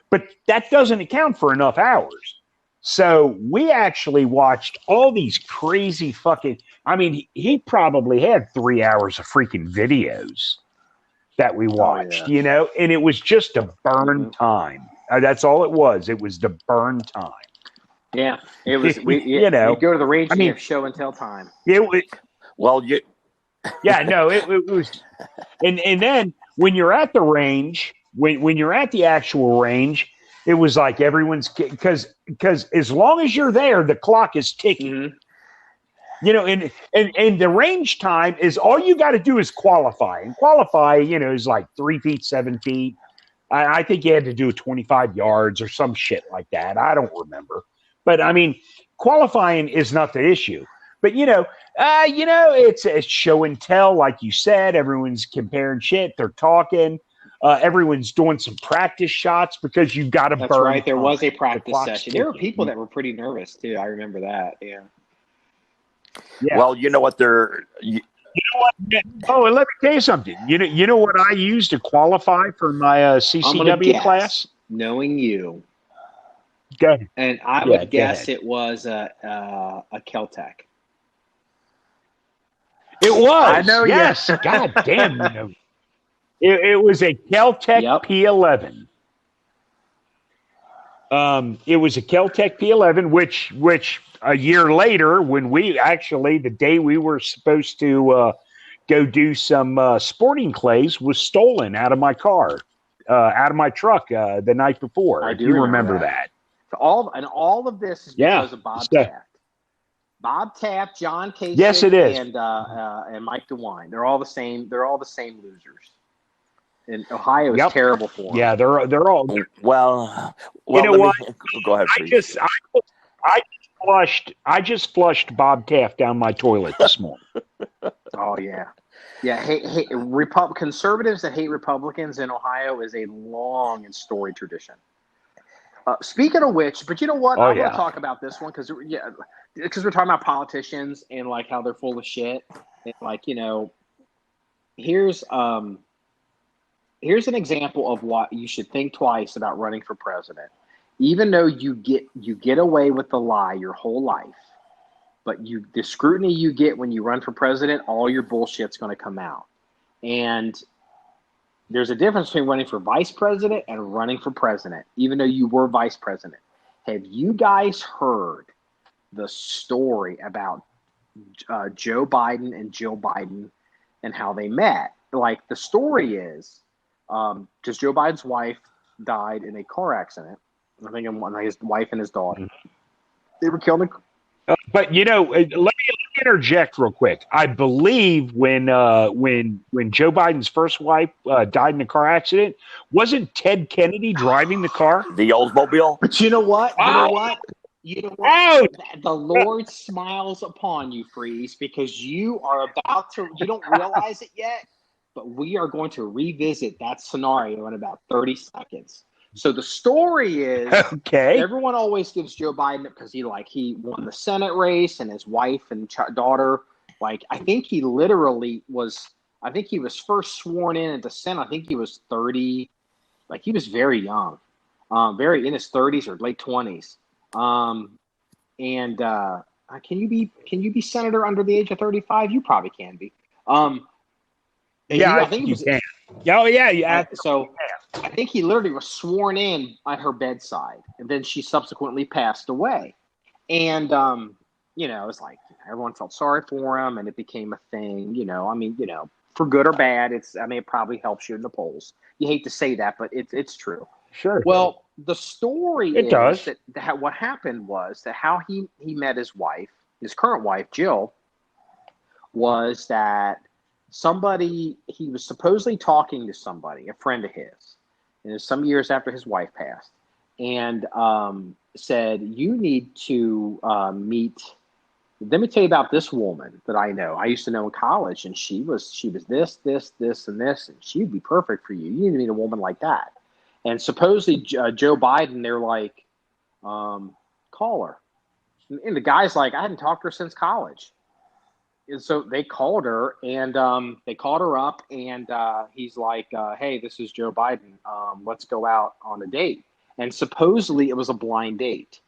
But that doesn't account for enough hours. So we actually watched all these crazy fucking... I mean, he probably had 3 hours of freaking videos that we watched, and it was just to burn time. That's all it was. It was to burn time. Yeah, it was. You go to the range and have show and tell time. It was... Well, you... Yeah, no, it was... And then when you're at the range... When you're at the actual range, it was like everyone's because as long as you're there, the clock is ticking. Mm-hmm. And the range time is all you got to do is qualify, and qualify, is like 3 feet, 7 feet. I think you had to do 25 yards or some shit like that. I don't remember, but I mean, qualifying is not the issue. But it's a show and tell, like you said. Everyone's comparing shit. They're talking. Everyone's doing some practice shots because you got to burn. That's right. There was a practice session. There were people that were pretty nervous too. I remember that. Yeah. Well, you know what? You know what? Oh, and let me tell you something. You know what I used to qualify for my CCW class? Knowing you. Go ahead. And I would guess it was a Keltec. It was. I know. Yes. God damn. You know. It was a Keltec P11. It was a Keltec P11, which a year later, when the day we were supposed to go do some sporting clays, was stolen out of my car, out of my truck the night before. I if do you remember that. So all of this is because of Bob Taft. Bob Taft, John Kasich, yes, it is. and Mike DeWine. They're all the same. They're all the same losers. And Ohio is terrible for them. Yeah, they're all. Well, you know what? Go ahead. I just flushed Bob Taft down my toilet this morning. Oh yeah. Conservatives that hate Republicans in Ohio is a long and storied tradition. Speaking of which, but you know what? I want to talk about this one because we're talking about politicians and like how they're full of shit. And like, you know, here's an example of what you should think twice about running for president. Even though you get away with the lie your whole life, but the scrutiny you get when you run for president, all your bullshit's going to come out. And there's a difference between running for vice president and running for president, even though you were vice president. Have you guys heard the story about Joe Biden and Jill Biden and how they met? Like, the story is, because Joe Biden's wife died in a car accident. I think his wife and his daughter. They were killed in. But you know, let me interject real quick. I believe when Joe Biden's first wife died in a car accident, wasn't Ted Kennedy driving the car? The Oldsmobile. But you know what? You know what? The Lord smiles upon you, Freeze, because you are about to. You don't realize it yet, but we are going to revisit that scenario in about 30 seconds. So the story is, everyone always gives Joe Biden because he won the Senate race and his wife and daughter. Like, I think he literally was. I think he was first sworn in at the Senate. I think he was 30. Like, he was very young, very in his 30s or late 20s. Can you be senator under the age of 35? You probably can be. I think you can. Oh yeah. So I think he literally was sworn in at her bedside, and then she subsequently passed away. And it's like everyone felt sorry for him, and it became a thing. For good or bad, it probably helps you in the polls. You hate to say that, but it's true. Sure. Well, the story is that what happened was that how he met his wife, his current wife, Jill, was that he was supposedly talking to somebody, a friend of his, and it was some years after his wife passed, and said, you need to meet. Let me tell you about this woman that I know. I used to know in college, and she was this, and this, and she'd be perfect for you. You need to meet a woman like that. And supposedly Joe Biden, they're like, call her. And the guy's like, I hadn't talked to her since college. And so they called her, and they called her up, and he's like, hey, this is Joe Biden. Let's go out on a date. And supposedly it was a blind date.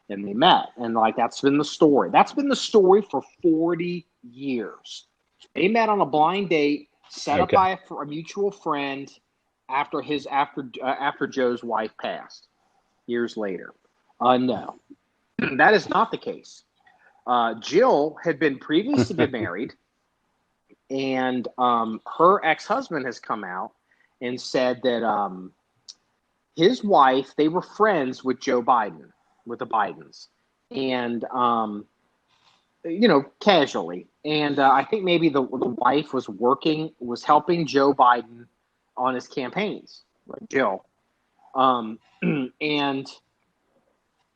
And they met. And that's been the story. That's been the story for 40 years. They met on a blind date set up by a mutual friend after Joe's wife passed years later. No, that is not the case. Jill had been previously married, and her ex-husband has come out and said that his wife, they were friends with Joe Biden, with the Bidens, and casually. And I think maybe the wife was helping Joe Biden on his campaigns, like Jill. And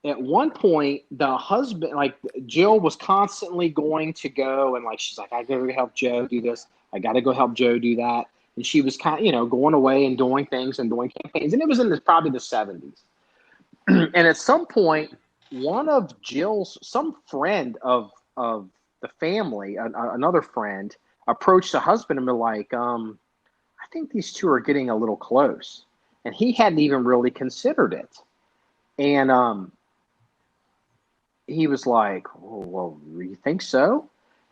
at one point, the husband, Jill was constantly going to go and she's like, I gotta go help Joe do this. I gotta go help Joe do that. And she was kind of, going away and doing things and doing campaigns. And it was in probably the 70s. And at some point, one of Jill's, some friend of the family, another friend, approached the husband and were like, I think these two are getting a little close. And he hadn't even really considered it. And he was like, oh, well, you think so?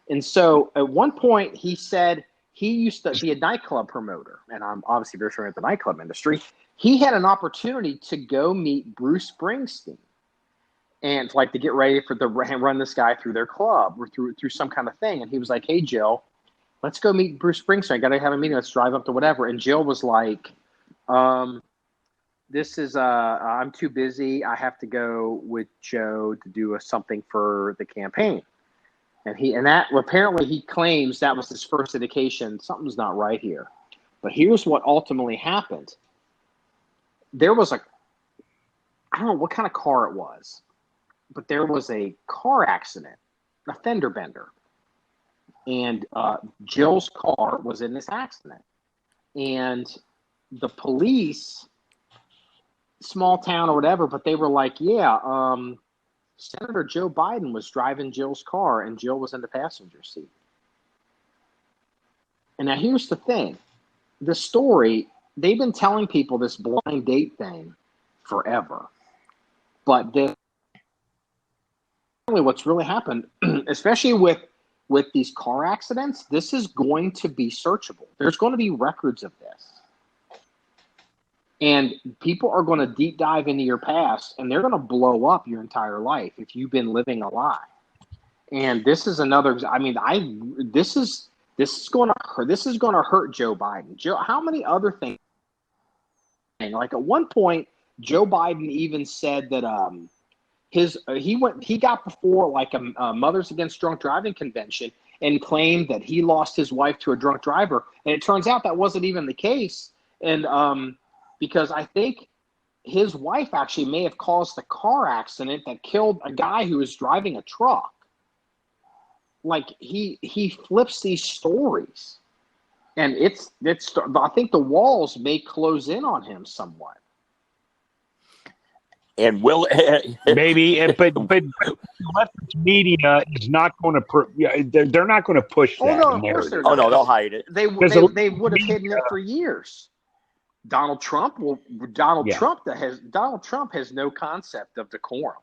And so at one point he said he used to be a nightclub promoter, and I'm obviously very familiar with the nightclub industry. He had an opportunity to go meet Bruce Springsteen and like to get ready for run this guy through their club or through some kind of thing. And he was like, hey, Jill, let's go meet Bruce Springsteen. I got to have a meeting. Let's drive up to whatever. And Jill was like, this is I'm too busy. I have to go with Joe to do something for the campaign. And that apparently he claims that was his first indication something's not right here. But here's what ultimately happened. There was I don't know what kind of car it was, but there was a car accident, a fender bender. And Jill's car was in this accident. And the police, small town or whatever, but they were like, yeah, Senator Joe Biden was driving Jill's car and Jill was in the passenger seat. And now here's the thing. The story, they've been telling people this blind date thing forever. But what's really happened, especially with these car accidents, this is going to be searchable. There's going to be records of this. And people are going to deep dive into your past, and they're going to blow up your entire life if you've been living a lie. And this is another. I mean, this is going to hurt. This is going to hurt Joe Biden. Joe, how many other things? Like at one point, Joe Biden even said that he got before like a Mothers Against Drunk Driving convention and claimed that he lost his wife to a drunk driver, and it turns out that wasn't even the case. And because I think his wife actually may have caused the car accident that killed a guy who was driving a truck. Like he flips these stories, and it's. I think the walls may close in on him somewhat. And will maybe, but left media is not going to. They're not going to push that. Oh no, of course they're not. Oh no, they'll hide it. They would have hidden it for years. Donald Trump Trump has no concept of decorum.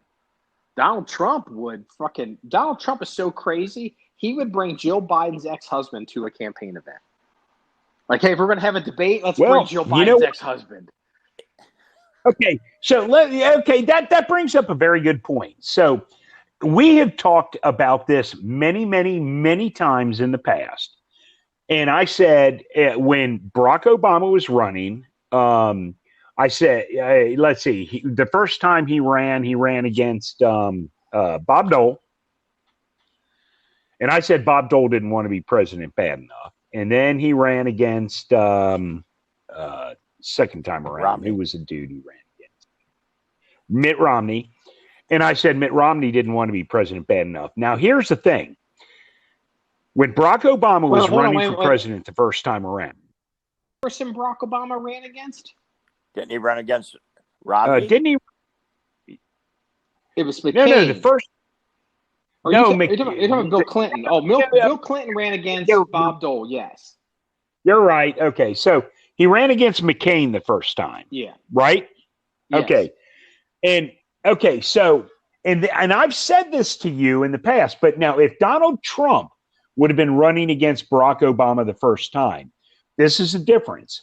Donald Trump is so crazy, he would bring Jill Biden's ex-husband to a campaign event. Like, hey, if we're going to have a debate, let's bring Jill Biden's ex-husband. Okay, so that brings up a very good point. So we have talked about this many, many, many times in the past. And I said when Barack Obama was running, I said, let's see, the first time he ran against Bob Dole. And I said Bob Dole didn't want to be president bad enough. And then he ran against, second time around, Romney. Who was the dude he ran against? Mitt Romney. And I said Mitt Romney didn't want to be president bad enough. Now, here's the thing. When Barack Obama was running for president the first time around. Person Barack Obama ran against? Didn't he run against Romney? Didn't he? It was McCain. No, the first. You're talking about Bill Clinton. Oh, Bill Clinton ran against Bob Dole, yes. You're right. Okay, so he ran against McCain the first time. Yeah. Right? Yes. Okay. So I've said this to you in the past, but now if Donald Trump would have been running against Barack Obama the first time, this is the difference.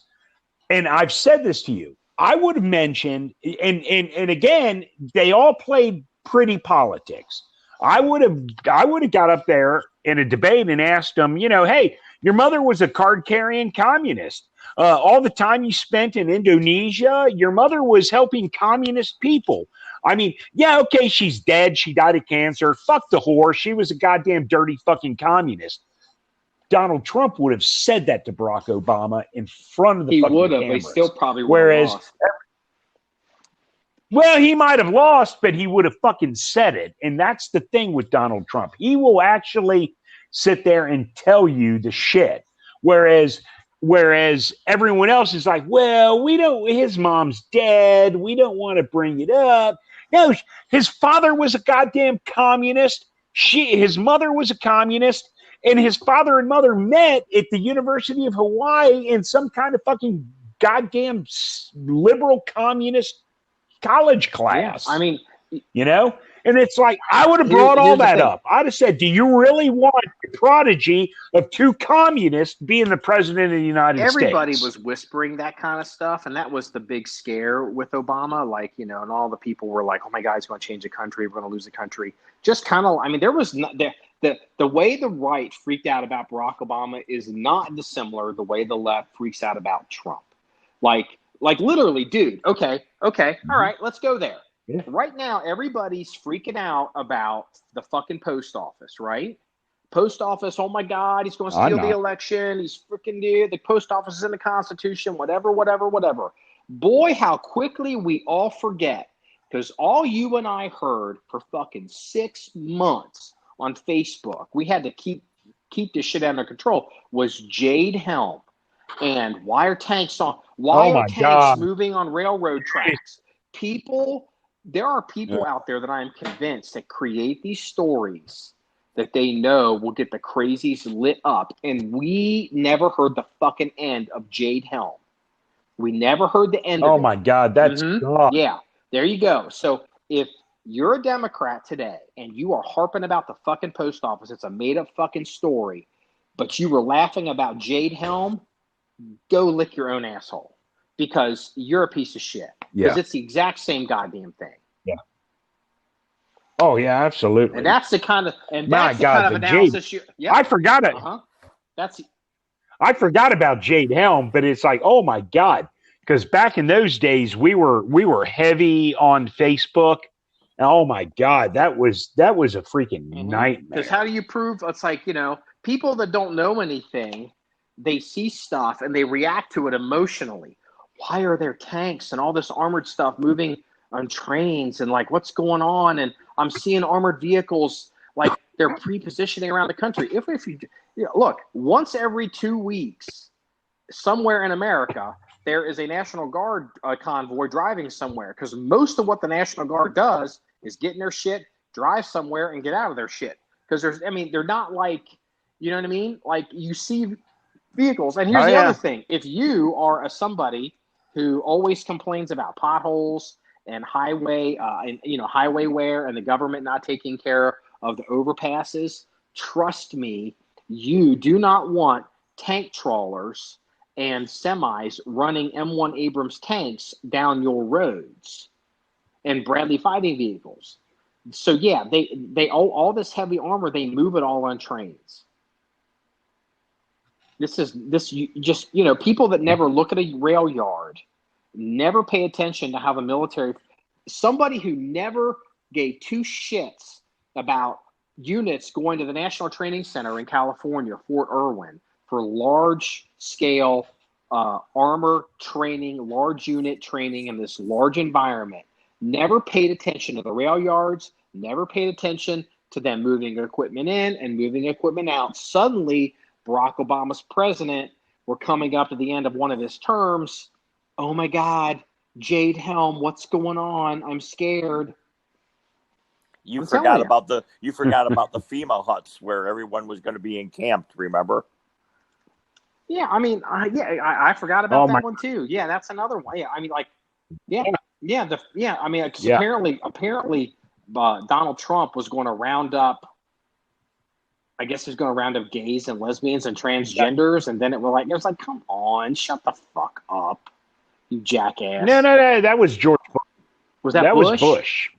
And I've said this to you. I would have mentioned, and again, they all played pretty politics. I would have got up there in a debate and asked them, hey, your mother was a card-carrying communist. All the time you spent in Indonesia, your mother was helping communist people. I mean, yeah, okay, she's dead. She died of cancer. Fuck the whore. She was a goddamn dirty fucking communist. Donald Trump would have said that to Barack Obama in front of the fucking cameras. He would have, but he still probably would have lost. Well, he might have lost, but he would have fucking said it. And that's the thing with Donald Trump. He will actually sit there and tell you the shit. Whereas everyone else is like, well, his mom's dead. We don't want to bring it up. No, his father was a goddamn communist. His mother was a communist. And his father and mother met at the University of Hawaii in some kind of fucking goddamn liberal communist college class. Yeah, I mean, And it's like, I would have brought all that up. I'd have said, do you really want the prodigy of two communists being the president of the United States? Everybody was whispering that kind of stuff, and that was the big scare with Obama. Like, and all the people were like, oh my God, he's going to change the country. We're going to lose the country. Just kind of, there was not, the way the right freaked out about Barack Obama is not dissimilar the way the left freaks out about Trump. Like literally, dude, okay, all right, let's go there. Yeah. Right now, everybody's freaking out about the fucking post office, right? Post office, oh my God, he's going to steal the election. He's freaking dude. The post office is in the Constitution, whatever. Boy, how quickly we all forget, because all you and I heard for fucking 6 months on Facebook, we had to keep this shit under control, was Jade Helm. And why are tanks moving on railroad tracks? There are people out there that I am convinced that create these stories that they know will get the crazies lit up. And we never heard the fucking end of Jade Helm. We never heard the end of it. Oh my God, that's God. Yeah, there you go. So if you're a Democrat today and you are harping about the fucking post office, it's a made up fucking story, but you were laughing about Jade Helm, go lick your own asshole, because you're a piece of shit. Because it's the exact same goddamn thing. Yeah. Oh yeah, absolutely. And that's the kind of analysis. I forgot it. I forgot about Jade Helm, but it's like, oh my God, because back in those days we were heavy on Facebook. And oh my God, that was a freaking nightmare. Because how do you prove? It's like, people that don't know anything, they see stuff and they react to it emotionally. Why are there tanks and all this armored stuff moving on trains, and like, what's going on? And I'm seeing armored vehicles, like they're pre-positioning around the country. If you look, once every 2 weeks, somewhere in America, there is a National Guard convoy driving somewhere, because most of what the National Guard does is get in their shit, drive somewhere, and get out of their shit. Because they're not like, you know what I mean? Like, you see vehicles. And here's the other thing. If you are somebody who always complains about potholes and highway wear and the government not taking care of the overpasses, trust me, you do not want tank trawlers and semis running M1 Abrams tanks down your roads and Bradley fighting vehicles. So yeah, they all this heavy armor, they move it all on trains. People that never look at a rail yard, never pay attention to how the military, somebody who never gave two shits about units going to the National Training Center in California, Fort Irwin, for large scale armor training, large unit training in this large environment, never paid attention to the rail yards, never paid attention to them moving equipment in and moving equipment out. Suddenly, Barack Obama's president, we're coming up to the end of one of his terms. Oh my God, Jade Helm, what's going on? I'm scared. You forgot about the FEMA huts where everyone was going to be encamped, remember? Yeah, I forgot about that one too. Yeah, that's another one. Yeah, apparently Donald Trump was going to round up, I guess he's going to round up gays and lesbians and transgenders, and then it was like, come on, shut the fuck up, you jackass. No, that was George Bush. Was that Bush? Was Bush.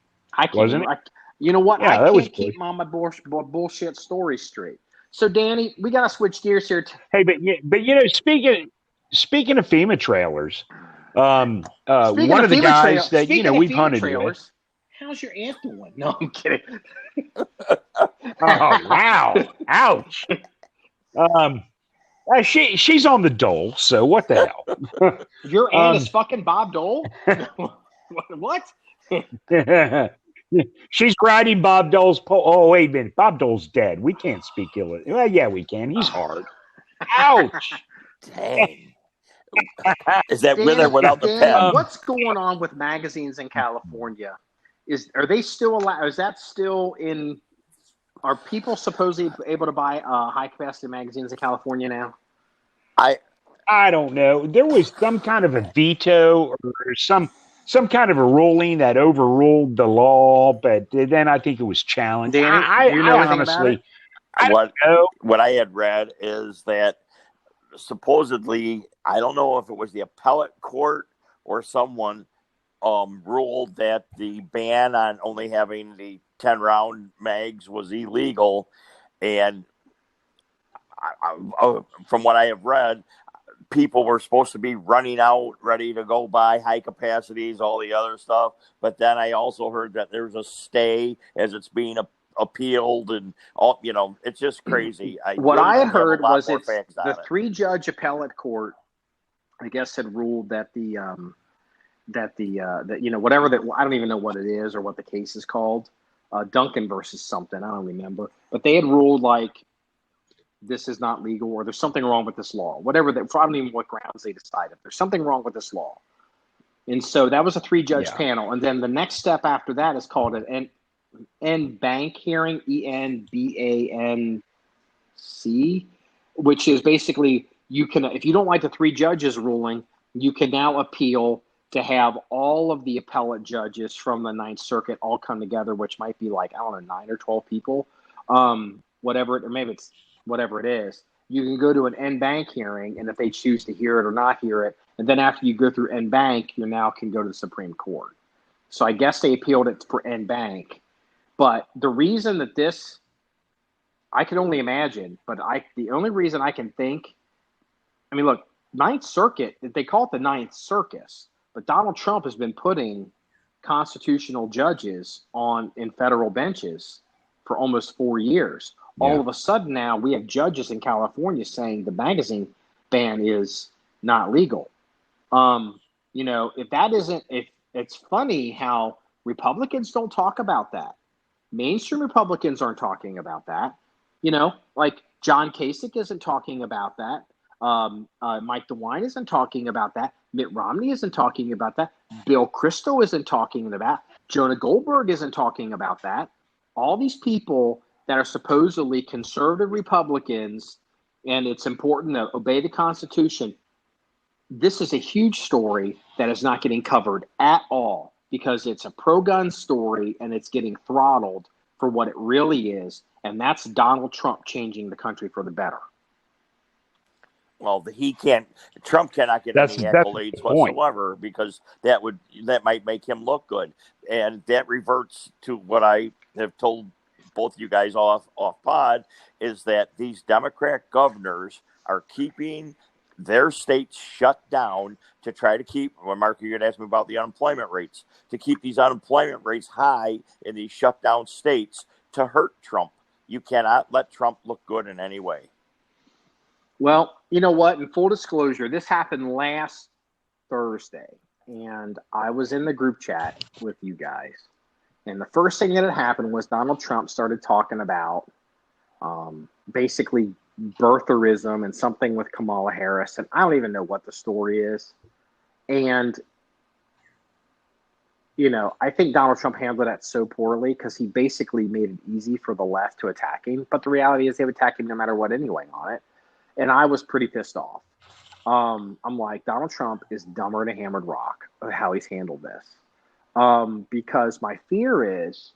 Wasn't it? You know what? Yeah, I can't keep my bullshit story straight. So, Danny, we got to switch gears here. Hey, but speaking of FEMA trailers, one of the guys that we've hunted with. How's your aunt doing? No, I'm kidding. Oh wow! Ouch. She's on the dole. So what the hell? Your aunt is fucking Bob Dole. What? She's riding Bob Dole's pole. Oh, wait a minute. Bob Dole's dead. We can't speak ill. Well, yeah, we can. He's hard. Ouch. Dang. Is that with or without the pen? What's going on with magazines in California? Are they still allowed? Is that still in? Are people supposedly able to buy high capacity magazines in California now? I don't know. There was some kind of a veto or some kind of a ruling that overruled the law, but then I think it was challenged. Danny, do you know anything honestly, about it? What I had read is that supposedly, I don't know if it was the appellate court or someone ruled that the ban on only having the 10-round mags was illegal, and from what I have read, people were supposed to be running out, ready to go buy high capacities, all the other stuff. But then I also heard that there's a stay as it's being appealed, and all, it's just crazy. What I had heard was it's the 3-judge appellate court, I guess, had ruled that whatever that, I don't even know what it is or what the case is called, Duncan versus something, I don't remember, but they had ruled like this is not legal, or there's something wrong with this law, whatever that, I don't even know what grounds they decided. There's something wrong with this law. And so that was a 3-judge panel. And then the next step after that is called an en-banc hearing, ENBANC, which is basically you can, if you don't like the 3 judges ruling, you can now appeal to have all of the appellate judges from the Ninth Circuit all come together, which might be like, I don't know, 9 or 12 people, whatever it is. You can go to an en-banc hearing, and if they choose to hear it or not hear it, and then after you go through en-banc, you now can go to the Supreme Court. So I guess they appealed it for en-banc. But the reason that this, I can only imagine, but the only reason I can think, I mean, look, Ninth Circuit, they call it the Ninth Circus, but Donald Trump has been putting constitutional judges in federal benches for almost 4 years. All of a sudden now we have judges in California saying the magazine ban is not legal. If it's funny how Republicans don't talk about that. Mainstream Republicans aren't talking about that. Like John Kasich isn't talking about that. Mike DeWine isn't talking about that. Mitt Romney isn't talking about that. Bill Kristol isn't talking about that. Jonah Goldberg isn't talking about that. All these people that are supposedly conservative Republicans, and it's important to obey the Constitution. This is a huge story that is not getting covered at all because it's a pro-gun story and it's getting throttled for what it really is, and that's Donald Trump changing the country for the better. Well, Trump cannot get any accolades whatsoever because that might make him look good. And that reverts to what I have told both you guys off pod, is that these Democrat governors are keeping their states shut down to try to keep, Marky, you're going to ask me about the unemployment rates, to keep these unemployment rates high in these shut down states to hurt Trump. You cannot let Trump look good in any way. Well, you know what? In full disclosure, this happened last Thursday, and I was in the group chat with you guys. And the first thing that had happened was Donald Trump started talking about basically birtherism and something with Kamala Harris. And I don't even know what the story is. And, I think Donald Trump handled that so poorly because he basically made it easy for the left to attack him. But the reality is they would attack him no matter what anyway on it. And I was pretty pissed off. I'm like, Donald Trump is dumber than a hammered rock of how he's handled this. Because my fear is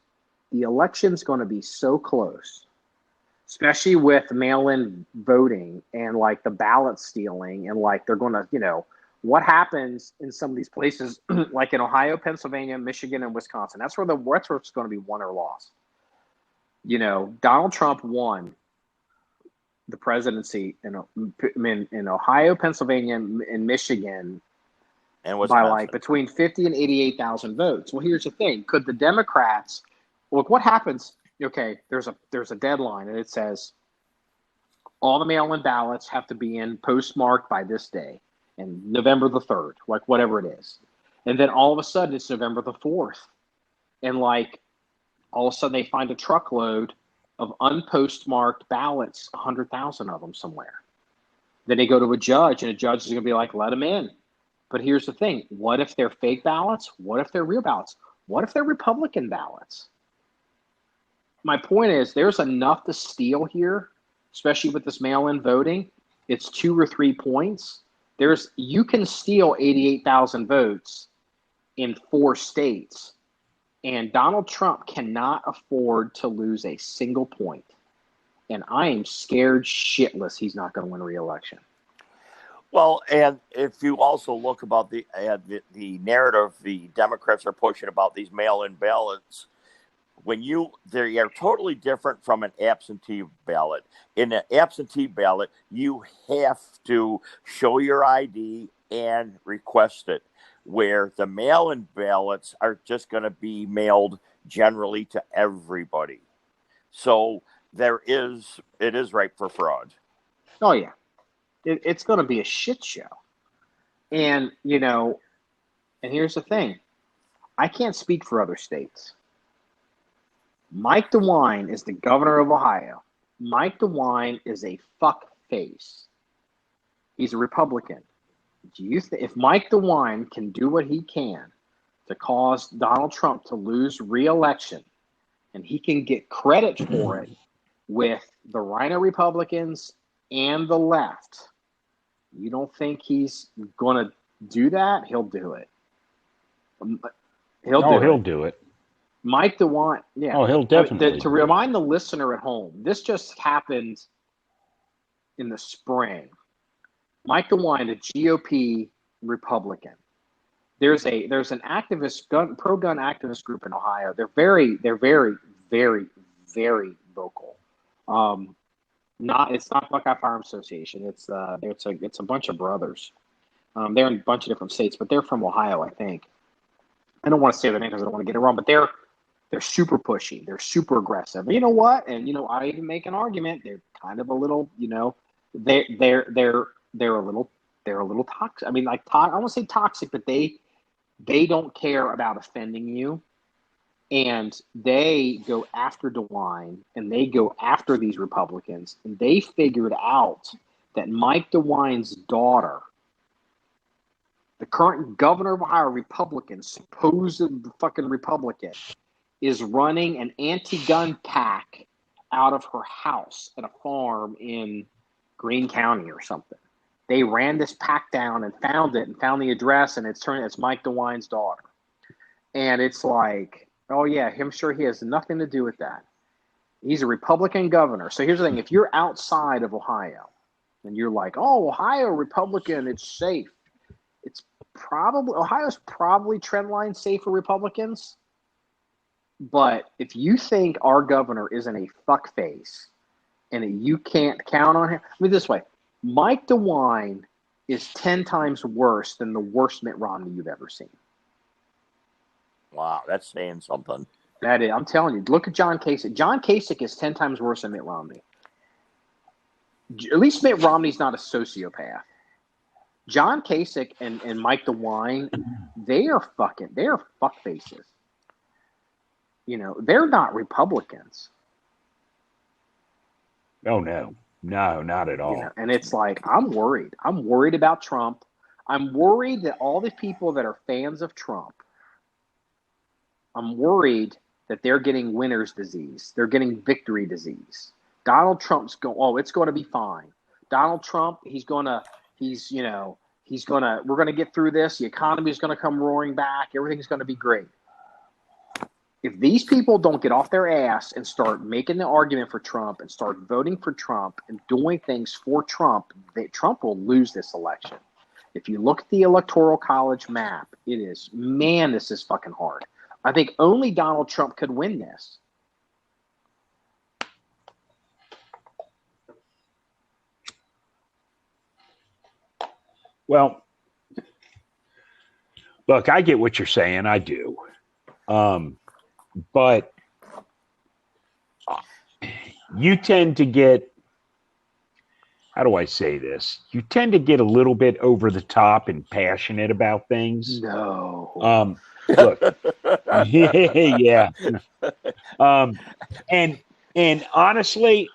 the election's going to be so close, especially with mail-in voting and like the ballot stealing, and like they're going to, what happens in some of these places, like in Ohio, Pennsylvania, Michigan, and Wisconsin. That's where it's going to be won or lost. Donald Trump won the presidency in Ohio, Pennsylvania, and Michigan. And by like between 50 and 88,000 votes. Well, here's the thing. Could the Democrats, look, what happens? Okay, there's a deadline, and it says all the mail-in ballots have to be in postmarked by this day, and November the 3rd, like whatever it is. And then all of a sudden it's November the 4th. And like all of a sudden they find a truckload of unpostmarked ballots, 100,000 of them somewhere. Then they go to a judge, and a judge is going to be like, let them in. But here's the thing. What if they're fake ballots? What if they're real ballots? What if they're Republican ballots? My point is there's enough to steal here, especially with this mail-in voting. It's 2 or 3 points. You can steal 88,000 votes in 4 states, and Donald Trump cannot afford to lose a single point. And I am scared shitless he's not going to win re-election. Well, and if you also look about the narrative the Democrats are pushing about these mail-in ballots, they are totally different from an absentee ballot. In an absentee ballot, you have to show your ID and request it, where the mail-in ballots are just going to be mailed generally to everybody. So it is ripe for fraud. Oh, yeah. It's going to be a shit show. And, and here's the thing. I can't speak for other states. Mike DeWine is the governor of Ohio. Mike DeWine is a fuck face. He's a Republican. If Mike DeWine can do what he can to cause Donald Trump to lose re-election, and he can get credit for it with the Rhino Republicans and the left, you don't think he's going to do that? He'll do it. He'll do it. Mike DeWine, yeah. Oh, he'll definitely. To remind the listener at home, this just happened in the spring. Mike DeWine, a GOP Republican. There's an activist pro-gun activist group in Ohio. They're very, very, very vocal. It's not Buckeye Firearms Association. It's a bunch of brothers. They're in a bunch of different states, but they're from Ohio, I think. I don't want to say their name because I don't want to get it wrong, but they're super pushy. They're super aggressive. You know what? And I even make an argument. They're kind of a little, they're a little toxic. I mean, like I won't say toxic, but they don't care about offending you. And they go after DeWine, and they go after these Republicans, and they figured out that Mike DeWine's daughter, the current governor of Ohio, Republican, supposed fucking Republican, is running an anti-gun pack out of her house at a farm in Greene County or something. They ran this pack down and found it and found the address, and it's Mike DeWine's daughter. And it's like, oh, yeah, I'm sure he has nothing to do with that. He's a Republican governor. So here's the thing. If you're outside of Ohio and you're like, oh, Ohio, Republican, it's safe. Ohio's probably trendline safe for Republicans. But if you think our governor isn't a fuckface and you can't count on him, I mean, this way, Mike DeWine is 10 times worse than the worst Mitt Romney you've ever seen. Wow, that's saying something. That is, I'm telling you, look at John Kasich. John Kasich is 10 times worse than Mitt Romney. At least Mitt Romney's not a sociopath. John Kasich and Mike DeWine, they are fuck faces. They're not Republicans. Oh, no, not at all. And it's like, I'm worried. I'm worried about Trump. I'm worried that all the people that are fans of Trump, I'm worried that they're getting winner's disease. They're getting victory disease. Donald Trump's it's going to be fine. Donald Trump, we're going to get through this. The economy is going to come roaring back. Everything's going to be great. If these people don't get off their ass and start making the argument for Trump and start voting for Trump and doing things for Trump, Trump will lose this election. If you look at the Electoral College map, this is fucking hard. I think only Donald Trump could win this. Well, look, I get what you're saying. I do. But you tend to get, how do I say this? You tend to get a little bit over the top and passionate about things. No. Look, yeah. And honestly,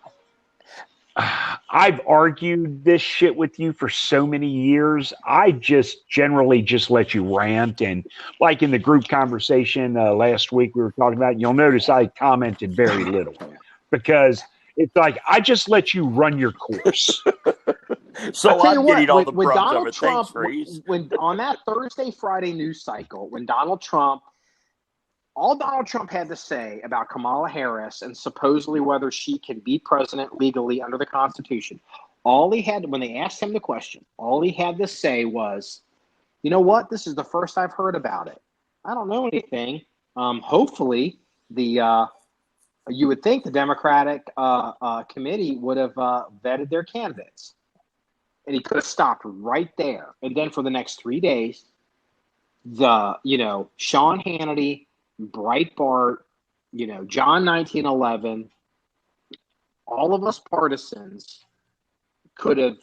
I've argued this shit with you for so many years. I just generally just let you rant. And like in the group conversation last week we were talking about, you'll notice I commented very little because it's like I just let you run your course. So I'm getting all the brunt of it. Trump, Thanks, Freeze. When on that Thursday, Friday news cycle, when all Donald Trump had to say about Kamala Harris and supposedly whether she can be president legally under the Constitution, all he had, when they asked him the question, all he had to say was, you know what? This is the first I've heard about it. I don't know anything. Hopefully, you would think the Democratic committee would have vetted their candidates. And he could have stopped right there. And then for the next 3 days, Sean Hannity, Breitbart, John 1911, all of us partisans could have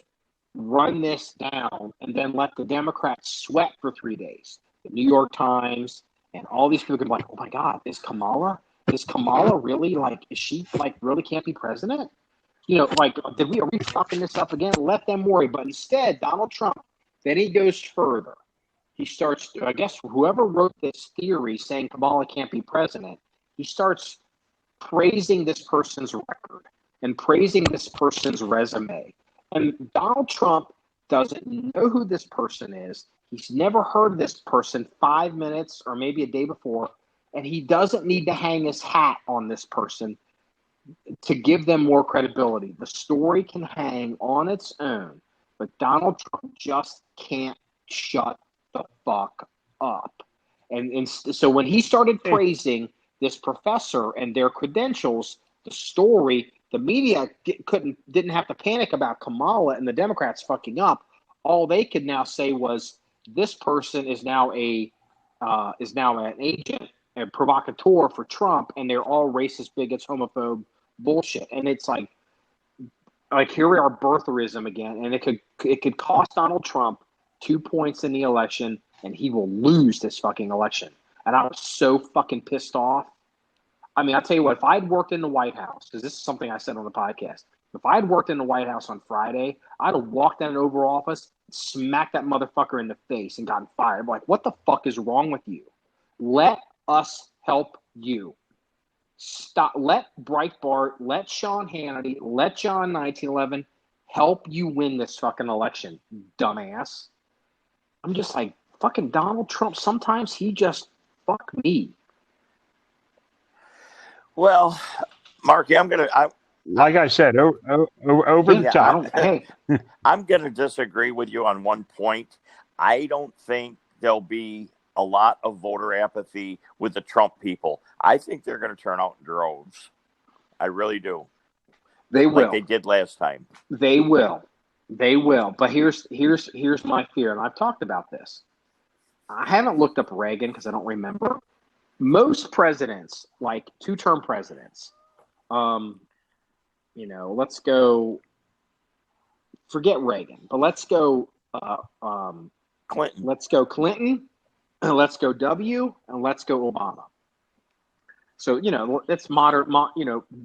run this down and then let the Democrats sweat for 3 days. The New York Times and all these people could be like, oh my God, is Kamala really is she really can't be president? Are we fucking this up again? Let them worry. But instead, Donald Trump, then he goes further. He starts, I guess, whoever wrote this theory saying Kamala can't be president, he starts praising this person's record and praising this person's resume. And Donald Trump doesn't know who this person is. He's never heard of this person 5 minutes or maybe a day before, and he doesn't need to hang his hat on this person to give them more credibility. The story can hang on its own, but Donald Trump just can't shut the fuck up. And so when he started praising this professor and their credentials, the story, the media didn't have to panic about Kamala and the Democrats fucking up. All they could now say was, this person is now an agent, a provocateur for Trump, and they're all racist, bigots, homophobe bullshit. And it's like here we are, birtherism again, and it could cost Donald Trump 2 points in the election, and he will lose this fucking election. And I was so fucking pissed off. I mean, I'll tell you what, if I'd worked in the White House, because this is something I said on the podcast, if I'd worked in the White House on Friday, I'd have walked down an Oval Office, smacked that motherfucker in the face, and gotten fired. I'm like, what the fuck is wrong with you? Let us help you. Stop. Let Breitbart, let Sean Hannity, let John 1911 help you win this fucking election, dumbass. I'm just like, fucking Donald Trump, sometimes he just fuck me. Well, Marky, like I said, over the top. I'm going to disagree with you on one point. I don't think there'll be a lot of voter apathy with the Trump people. I think they're going to turn out in droves. I really do. They will. Like they did last time. They will. But here's my fear, and I've talked about this. I haven't looked up Reagan because I don't remember. Most presidents, like two-term presidents, let's go. Forget Reagan, but let's go. Clinton. Let's go Clinton, and let's go W, and let's go Obama. So that's modern.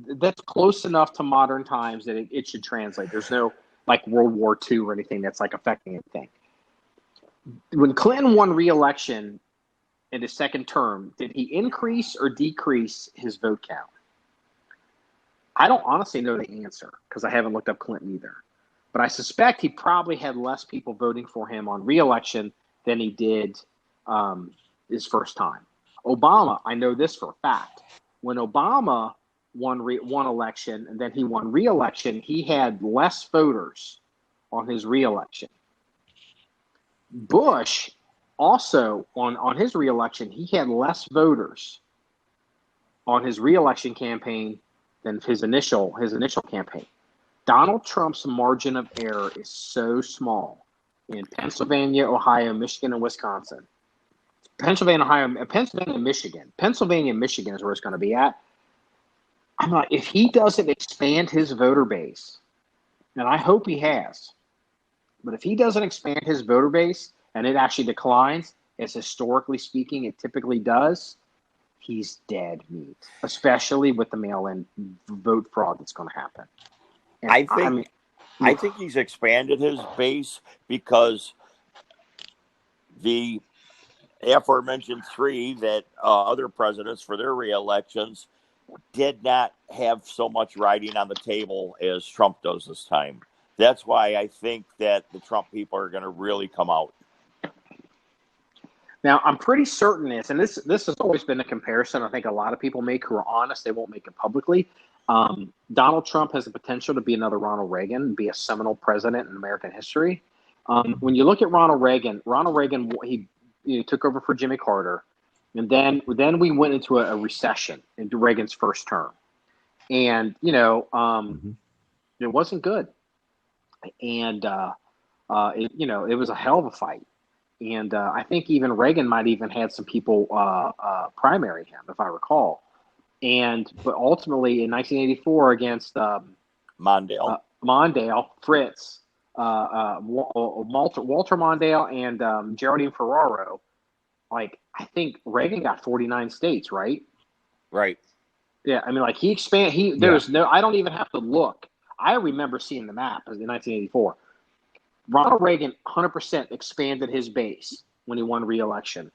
That's close enough to modern times that it should translate. There's no like World War II or anything that's like affecting anything. When Clinton won re-election in his second term, did he increase or decrease his vote count? I don't honestly know the answer because I haven't looked up Clinton either. But I suspect he probably had less people voting for him on re-election than he did his first time. Obama, I know this for a fact. When Obama won election and then he won re-election, he had less voters on his re-election. Bush also on his re-election, he had less voters on his re-election campaign than his initial campaign. Donald Trump's margin of error is so small in Pennsylvania, Ohio, Michigan, and Wisconsin. Pennsylvania, Michigan. Pennsylvania, Michigan is where it's going to be at. I'm like, if he doesn't expand his voter base, and I hope he has, but if he doesn't expand his voter base and it actually declines, as historically speaking it typically does, he's dead meat, especially with the mail-in vote fraud that's going to happen. And I think he's expanded his base because the aforementioned three that other presidents for their re-elections did not have so much riding on the table as Trump does this time. That's why I think that the Trump people are going to really come out. Now, I'm pretty certain this has always been a comparison I think a lot of people make who are honest. They won't make it publicly. Donald Trump has the potential to be another Ronald Reagan and be a seminal president in American history. When you look at Ronald Reagan, he took over for Jimmy Carter, and then we went into a recession into Reagan's first term, and it wasn't good, and it was a hell of a fight. And I think even Reagan might even had some people primary him, if I recall. But ultimately in 1984 against Mondale, Fritz, Walter Mondale, and Geraldine Ferraro, like I think Reagan got 49 states, right? Right. Yeah, I mean, like he expanded. There's no. I don't even have to look. I remember seeing the map in 1984. Ronald Reagan 100% expanded his base when he won re-election.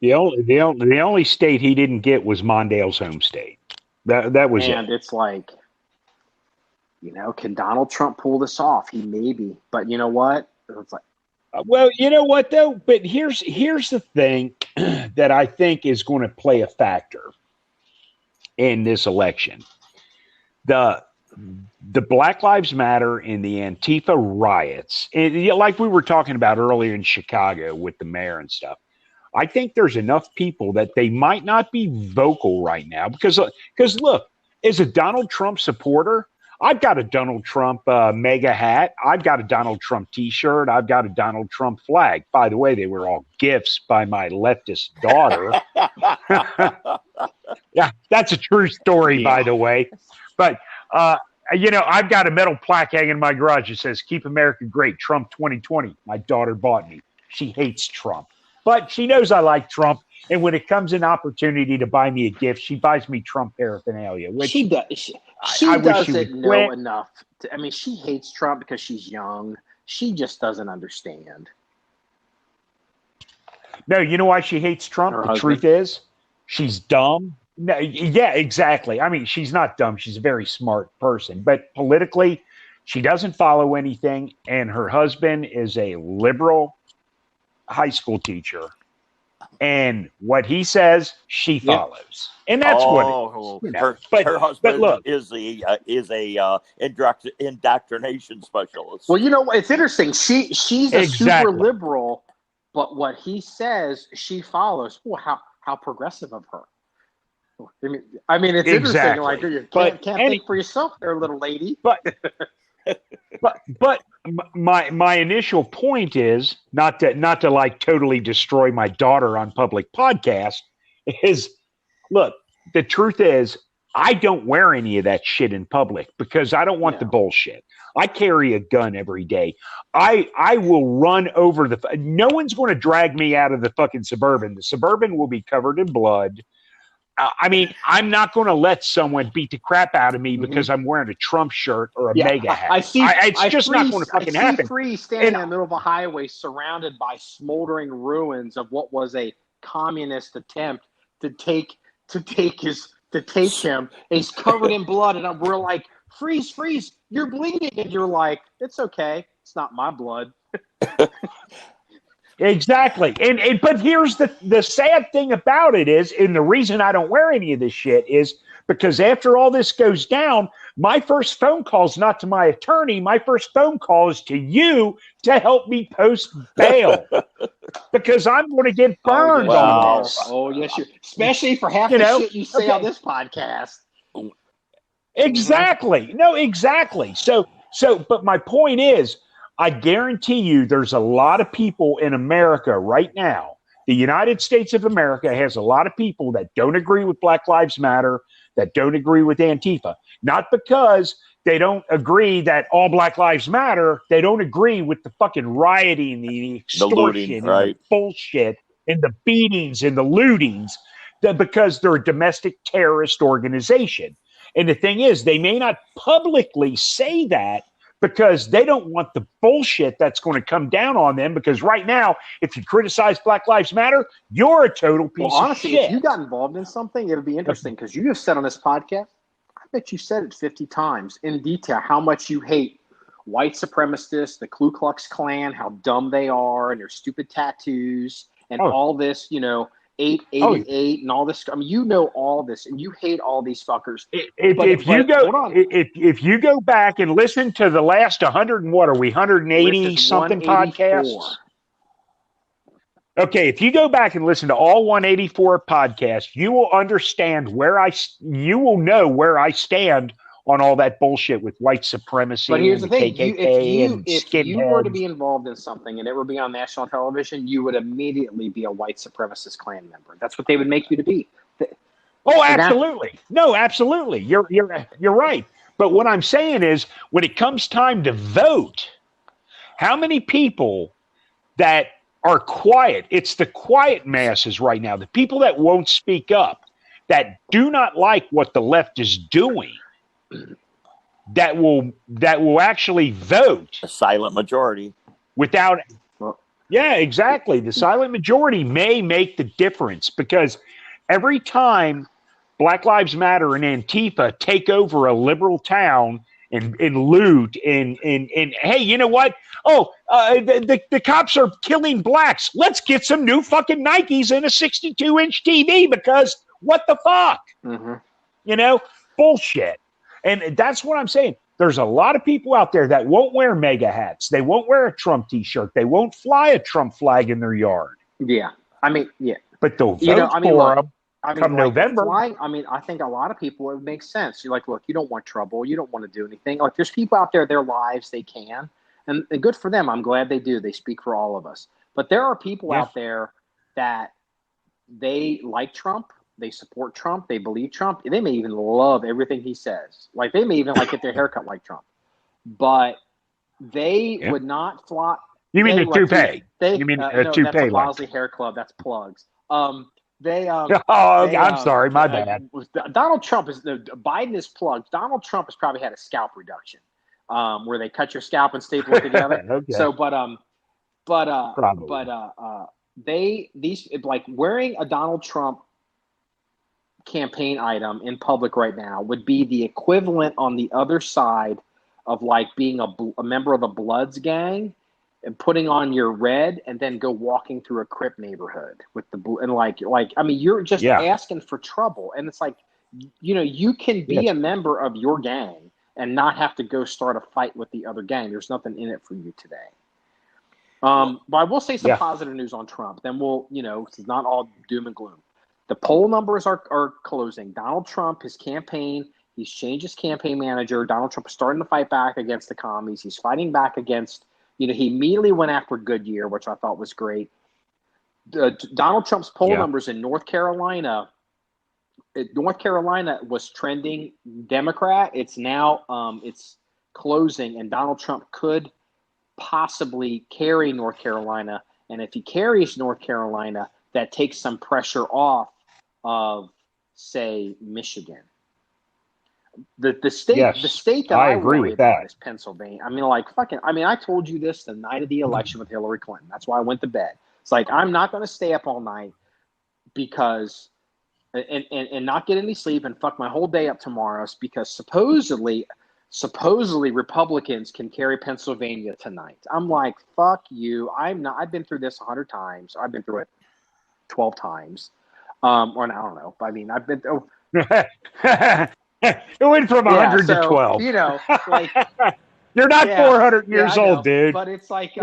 The only state he didn't get was Mondale's home state. That was it. And it's like, can Donald Trump pull this off? He maybe, but you know what? It's like, well, you know what though? But here's the thing that I think is going to play a factor in this election. The Black Lives Matter and the Antifa riots, and like we were talking about earlier in Chicago with the mayor and stuff, I think there's enough people that they might not be vocal right now because look, as a Donald Trump supporter, I've got a Donald Trump mega hat. I've got a Donald Trump T-shirt. I've got a Donald Trump flag. By the way, they were all gifts by my leftist daughter. Yeah, that's a true story, by the way. But I've got a metal plaque hanging in my garage that says, "Keep America Great, Trump 2020. My daughter bought me. She hates Trump, but she knows I like Trump. And when it comes an opportunity to buy me a gift, she buys me Trump paraphernalia. Which she does. She doesn't know enough. She hates Trump because she's young. She just doesn't understand. No, you know why she hates Trump? The truth is, she's dumb. No, yeah, exactly. I mean, she's not dumb. She's a very smart person. But politically, she doesn't follow anything. And her husband is a liberal high school teacher. And what he says, she follows. And that's her husband is a indoctrination specialist. Well, it's interesting. She's a super liberal, but what he says, she follows. Well, how progressive of her. I mean, it's interesting. Like you can't think for yourself, there, little lady. But my initial point is not to like totally destroy my daughter on public podcast. Is look, the truth is, I don't wear any of that shit in public because I don't want the bullshit. I carry a gun every day. I will run over no one's going to drag me out of the fucking Suburban. The Suburban will be covered in blood. I'm not going to let someone beat the crap out of me because I'm wearing a Trump shirt or a mega hat. It's just not going to fucking happen. Freeze standing in the middle of a highway surrounded by smoldering ruins of what was a communist attempt to take him. He's covered in blood, and we're like, freeze, you're bleeding. And you're like, it's okay. It's not my blood. Exactly. But here's the sad thing about it is, and the reason I don't wear any of this shit is because after all this goes down, my first phone call is not to my attorney. My first phone call is to you to help me post bail because I'm going to get burned on this. Oh, yes, especially for half the shit you say on this podcast. Exactly. No, exactly. So, but my point is, I guarantee you there's a lot of people in America right now. The United States of America has a lot of people that don't agree with Black Lives Matter, that don't agree with Antifa. Not because they don't agree that all Black Lives Matter. They don't agree with the fucking rioting, the extortion, looting, and the bullshit, and the beatings and the lootings, because they're a domestic terrorist organization. And the thing is, they may not publicly say that, because they don't want the bullshit that's going to come down on them. Because right now, if you criticize Black Lives Matter, you're a total piece of shit. If you got involved in something, it would be interesting because you have said on this podcast, I bet you said it 50 times in detail how much you hate white supremacists, the Ku Klux Klan, how dumb they are, and their stupid tattoos, and all this, 888 and all this. I mean, you know all this, and you hate all these fuckers. If you go back and listen to the last 100 and what are we 180 something podcasts? Okay, if you go back and listen to all 184 podcasts, you will understand you will know where I stand on all that bullshit with white supremacy. But here's the thing: if you were to be involved in something and it would be on national television, you would immediately be a white supremacist Klan member. That's what they would make you to be. Oh, absolutely. No, absolutely. You're right. But what I'm saying is, when it comes time to vote, how many people that are quiet? It's the quiet masses right now, the people that won't speak up, that do not like what the left is doing, that will actually vote. A silent majority. Yeah, exactly. The silent majority may make the difference, because every time Black Lives Matter and Antifa take over a liberal town and loot and hey, you know what? Oh, the cops are killing blacks. Let's get some new fucking Nikes and a 62-inch TV, because what the fuck? Mm-hmm. Bullshit. And that's what I'm saying. There's a lot of people out there that won't wear MAGA hats. They won't wear a Trump T-shirt. They won't fly a Trump flag in their yard. Yeah. I mean, yeah. But they'll vote for them come November. I think a lot of people, it makes sense. You're like, look, you don't want trouble. You don't want to do anything. Like, there's people out there, their lives, they can. And good for them. I'm glad they do. They speak for all of us. But there are people out there that they like Trump. They support Trump. They believe Trump. They may even love everything he says. Like, they may even get their haircut like Trump. But they would not fly. You mean the toupee? You mean a toupee? That's a Bosley Hair Club. That's plugs. I'm sorry, my bad. Donald Trump Biden is plugged. Donald Trump has probably had a scalp reduction, where they cut your scalp and staple it together. Okay. So, these wearing a Donald Trump campaign item in public right now would be the equivalent on the other side of being a member of the Bloods gang and putting on your red and then go walking through a Crip neighborhood with the blue and you're just asking for trouble. And it's you can be a member of your gang and not have to go start a fight with the other gang. There's nothing in it for you today. But I will say some positive news on Trump. Then it's not all doom and gloom. The poll numbers are closing. Donald Trump, his campaign, he's changed his campaign manager. Donald Trump is starting to fight back against the commies. He's fighting back against, he immediately went after Goodyear, which I thought was great. Donald Trump's poll numbers in North Carolina was trending Democrat. It's now it's closing, and Donald Trump could possibly carry North Carolina. And if he carries North Carolina, that takes some pressure off of, say, Michigan. The state that I agree with that is Pennsylvania. I told you this the night of the election with Hillary Clinton. That's why I went to bed. It's I'm not going to stay up all night because and not get any sleep and fuck my whole day up tomorrow, because supposedly Republicans can carry Pennsylvania tonight. I'm like, fuck you. I'm not. I've been through this 100 times. I've been through it 12 times. Or I don't know. I've been through. It went from 100 to 12. You're not 400 years old, dude. But it's fuck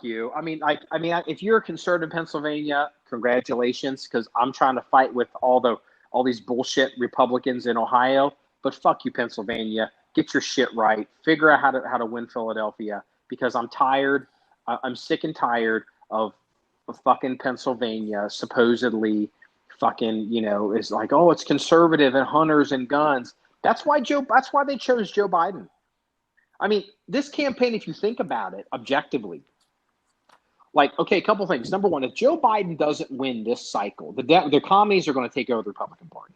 you. If you're a conservative in Pennsylvania, congratulations, because I'm trying to fight with all these bullshit Republicans in Ohio. But fuck you, Pennsylvania. Get your shit right. Figure out how to win Philadelphia, because I'm tired. I'm sick and tired of fucking Pennsylvania supposedly fucking, is it's conservative and hunters and guns. That's why they chose Joe Biden. This campaign, if you think about it objectively, a couple things. Number one, if Joe Biden doesn't win this cycle, the commies are going to take over the Republican Party.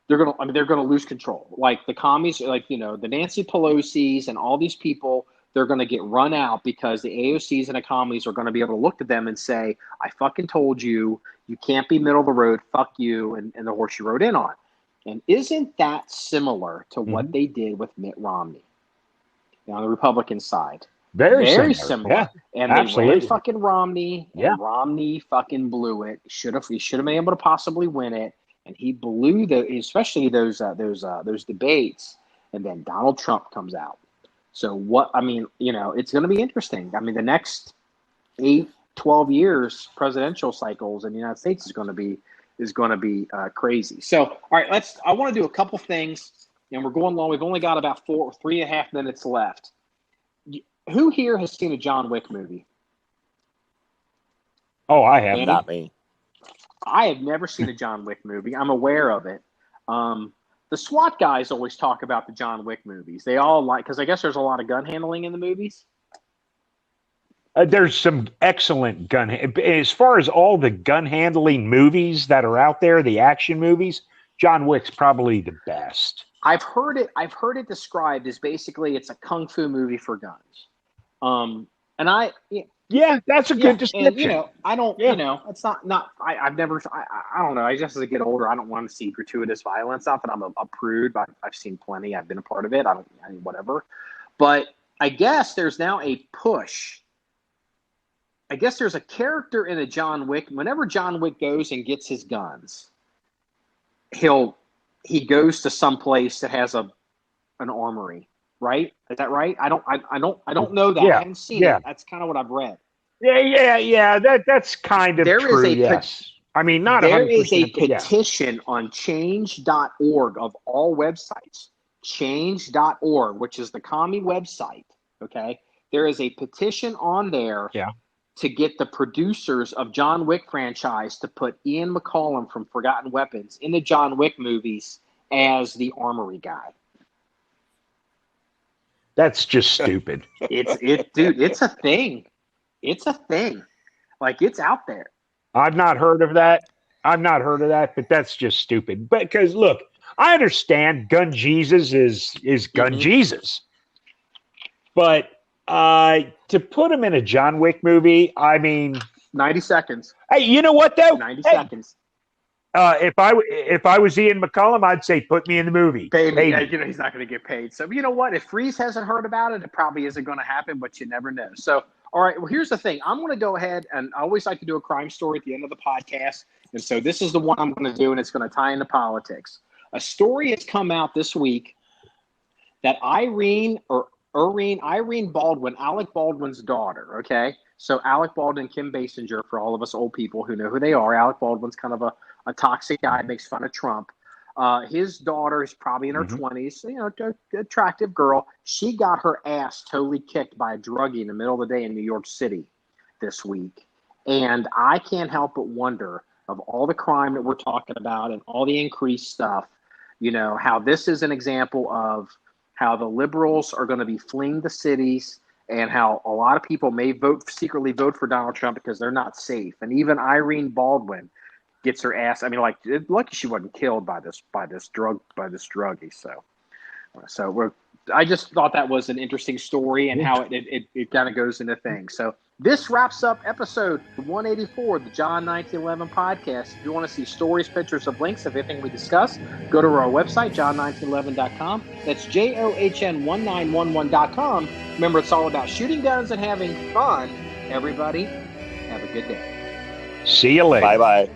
They're going to lose control. The commies, the Nancy Pelosi's and all these people, they're going to get run out because the AOCs and the commies are going to be able to look to them and say, I fucking told you, you can't be middle of the road, fuck you, and the horse you rode in on. And isn't that similar to what they did with Mitt Romney? on the Republican side. Very similar. Yeah, and absolutely. They ran fucking Romney, and Yeah. Romney fucking blew it. He should have been able to possibly win it, and he blew especially those debates. And then Donald Trump comes out. So it's going to be interesting. I mean, the next 8-12 years presidential cycles in the United States is going to be crazy. So, all right, I want to do a couple things, and we're going long. We've only got about 3.5 minutes left. Who here has seen a John Wick movie? Oh, I have. Not me. I have never seen a John Wick movie. I'm aware of it. The SWAT guys always talk about the John Wick movies. They all because I guess there's a lot of gun handling in the movies. There's some excellent gun. As far as all the gun handling movies that are out there, the action movies, John Wick's probably the best. I've heard it described as basically it's a kung fu movie for guns. That's a good description. And, I don't, it's not. I've never. I don't know. I just as I get older, I don't want to see gratuitous violence. Not that I'm a prude, but I've seen plenty. I've been a part of it. Whatever. But I guess there's now a push. I guess there's a character in a John Wick. Whenever John Wick goes and gets his guns, he goes to some place that has an armory. Right? Is that right? I don't know that. Yeah, I haven't seen it. That's kind of what I've read. Yeah. That's kind of true. Yes. I mean, not there 100%, is a petition on change.org of all websites. Change.org, which is the commie website. Okay. There is a petition on there to get the producers of John Wick franchise to put Ian McCollum from Forgotten Weapons in the John Wick movies as the armory guy. That's just stupid. Dude, it's a thing. It's a thing. Like, it's out there. I've not heard of that, but that's just stupid. Because look, I understand Gun Jesus is Gun Jesus. But to put him in a John Wick movie, I mean, 90 seconds. Hey, you know what though? 90 seconds. If I was Ian McCollum, I'd say put me in the movie. Pay me. He's not going to get paid. So you know what? If Freeze hasn't heard about it, it probably isn't going to happen. But you never know. So all right. Well, here's the thing. I'm going to go ahead, and I always like to do a crime story at the end of the podcast. And so this is the one I'm going to do, and it's going to tie into politics. A story has come out this week that Irene Baldwin, Alec Baldwin's daughter. Okay. So Alec Baldwin, Kim Basinger, for all of us old people who know who they are. Alec Baldwin's kind of a toxic guy, makes fun of Trump. His daughter is probably in her 20s, attractive girl. She got her ass totally kicked by a druggie in the middle of the day in New York City this week. And I can't help but wonder, of all the crime that we're talking about and all the increased stuff, how this is an example of how the liberals are going to be fleeing the cities, and how a lot of people may secretly vote for Donald Trump because they're not safe. And even Irene Baldwin gets her ass. I mean, like, lucky she wasn't killed by this druggie. So I just thought that was an interesting story, and how it kind of goes into things. So this wraps up episode 184 of the John 1911 podcast. If you want to see stories, pictures, of links of everything we discussed, go to our website, john1911.com. That's JOHN1911.com. Remember, it's all about shooting guns and having fun. Everybody, have a good day. See you later. Bye-bye.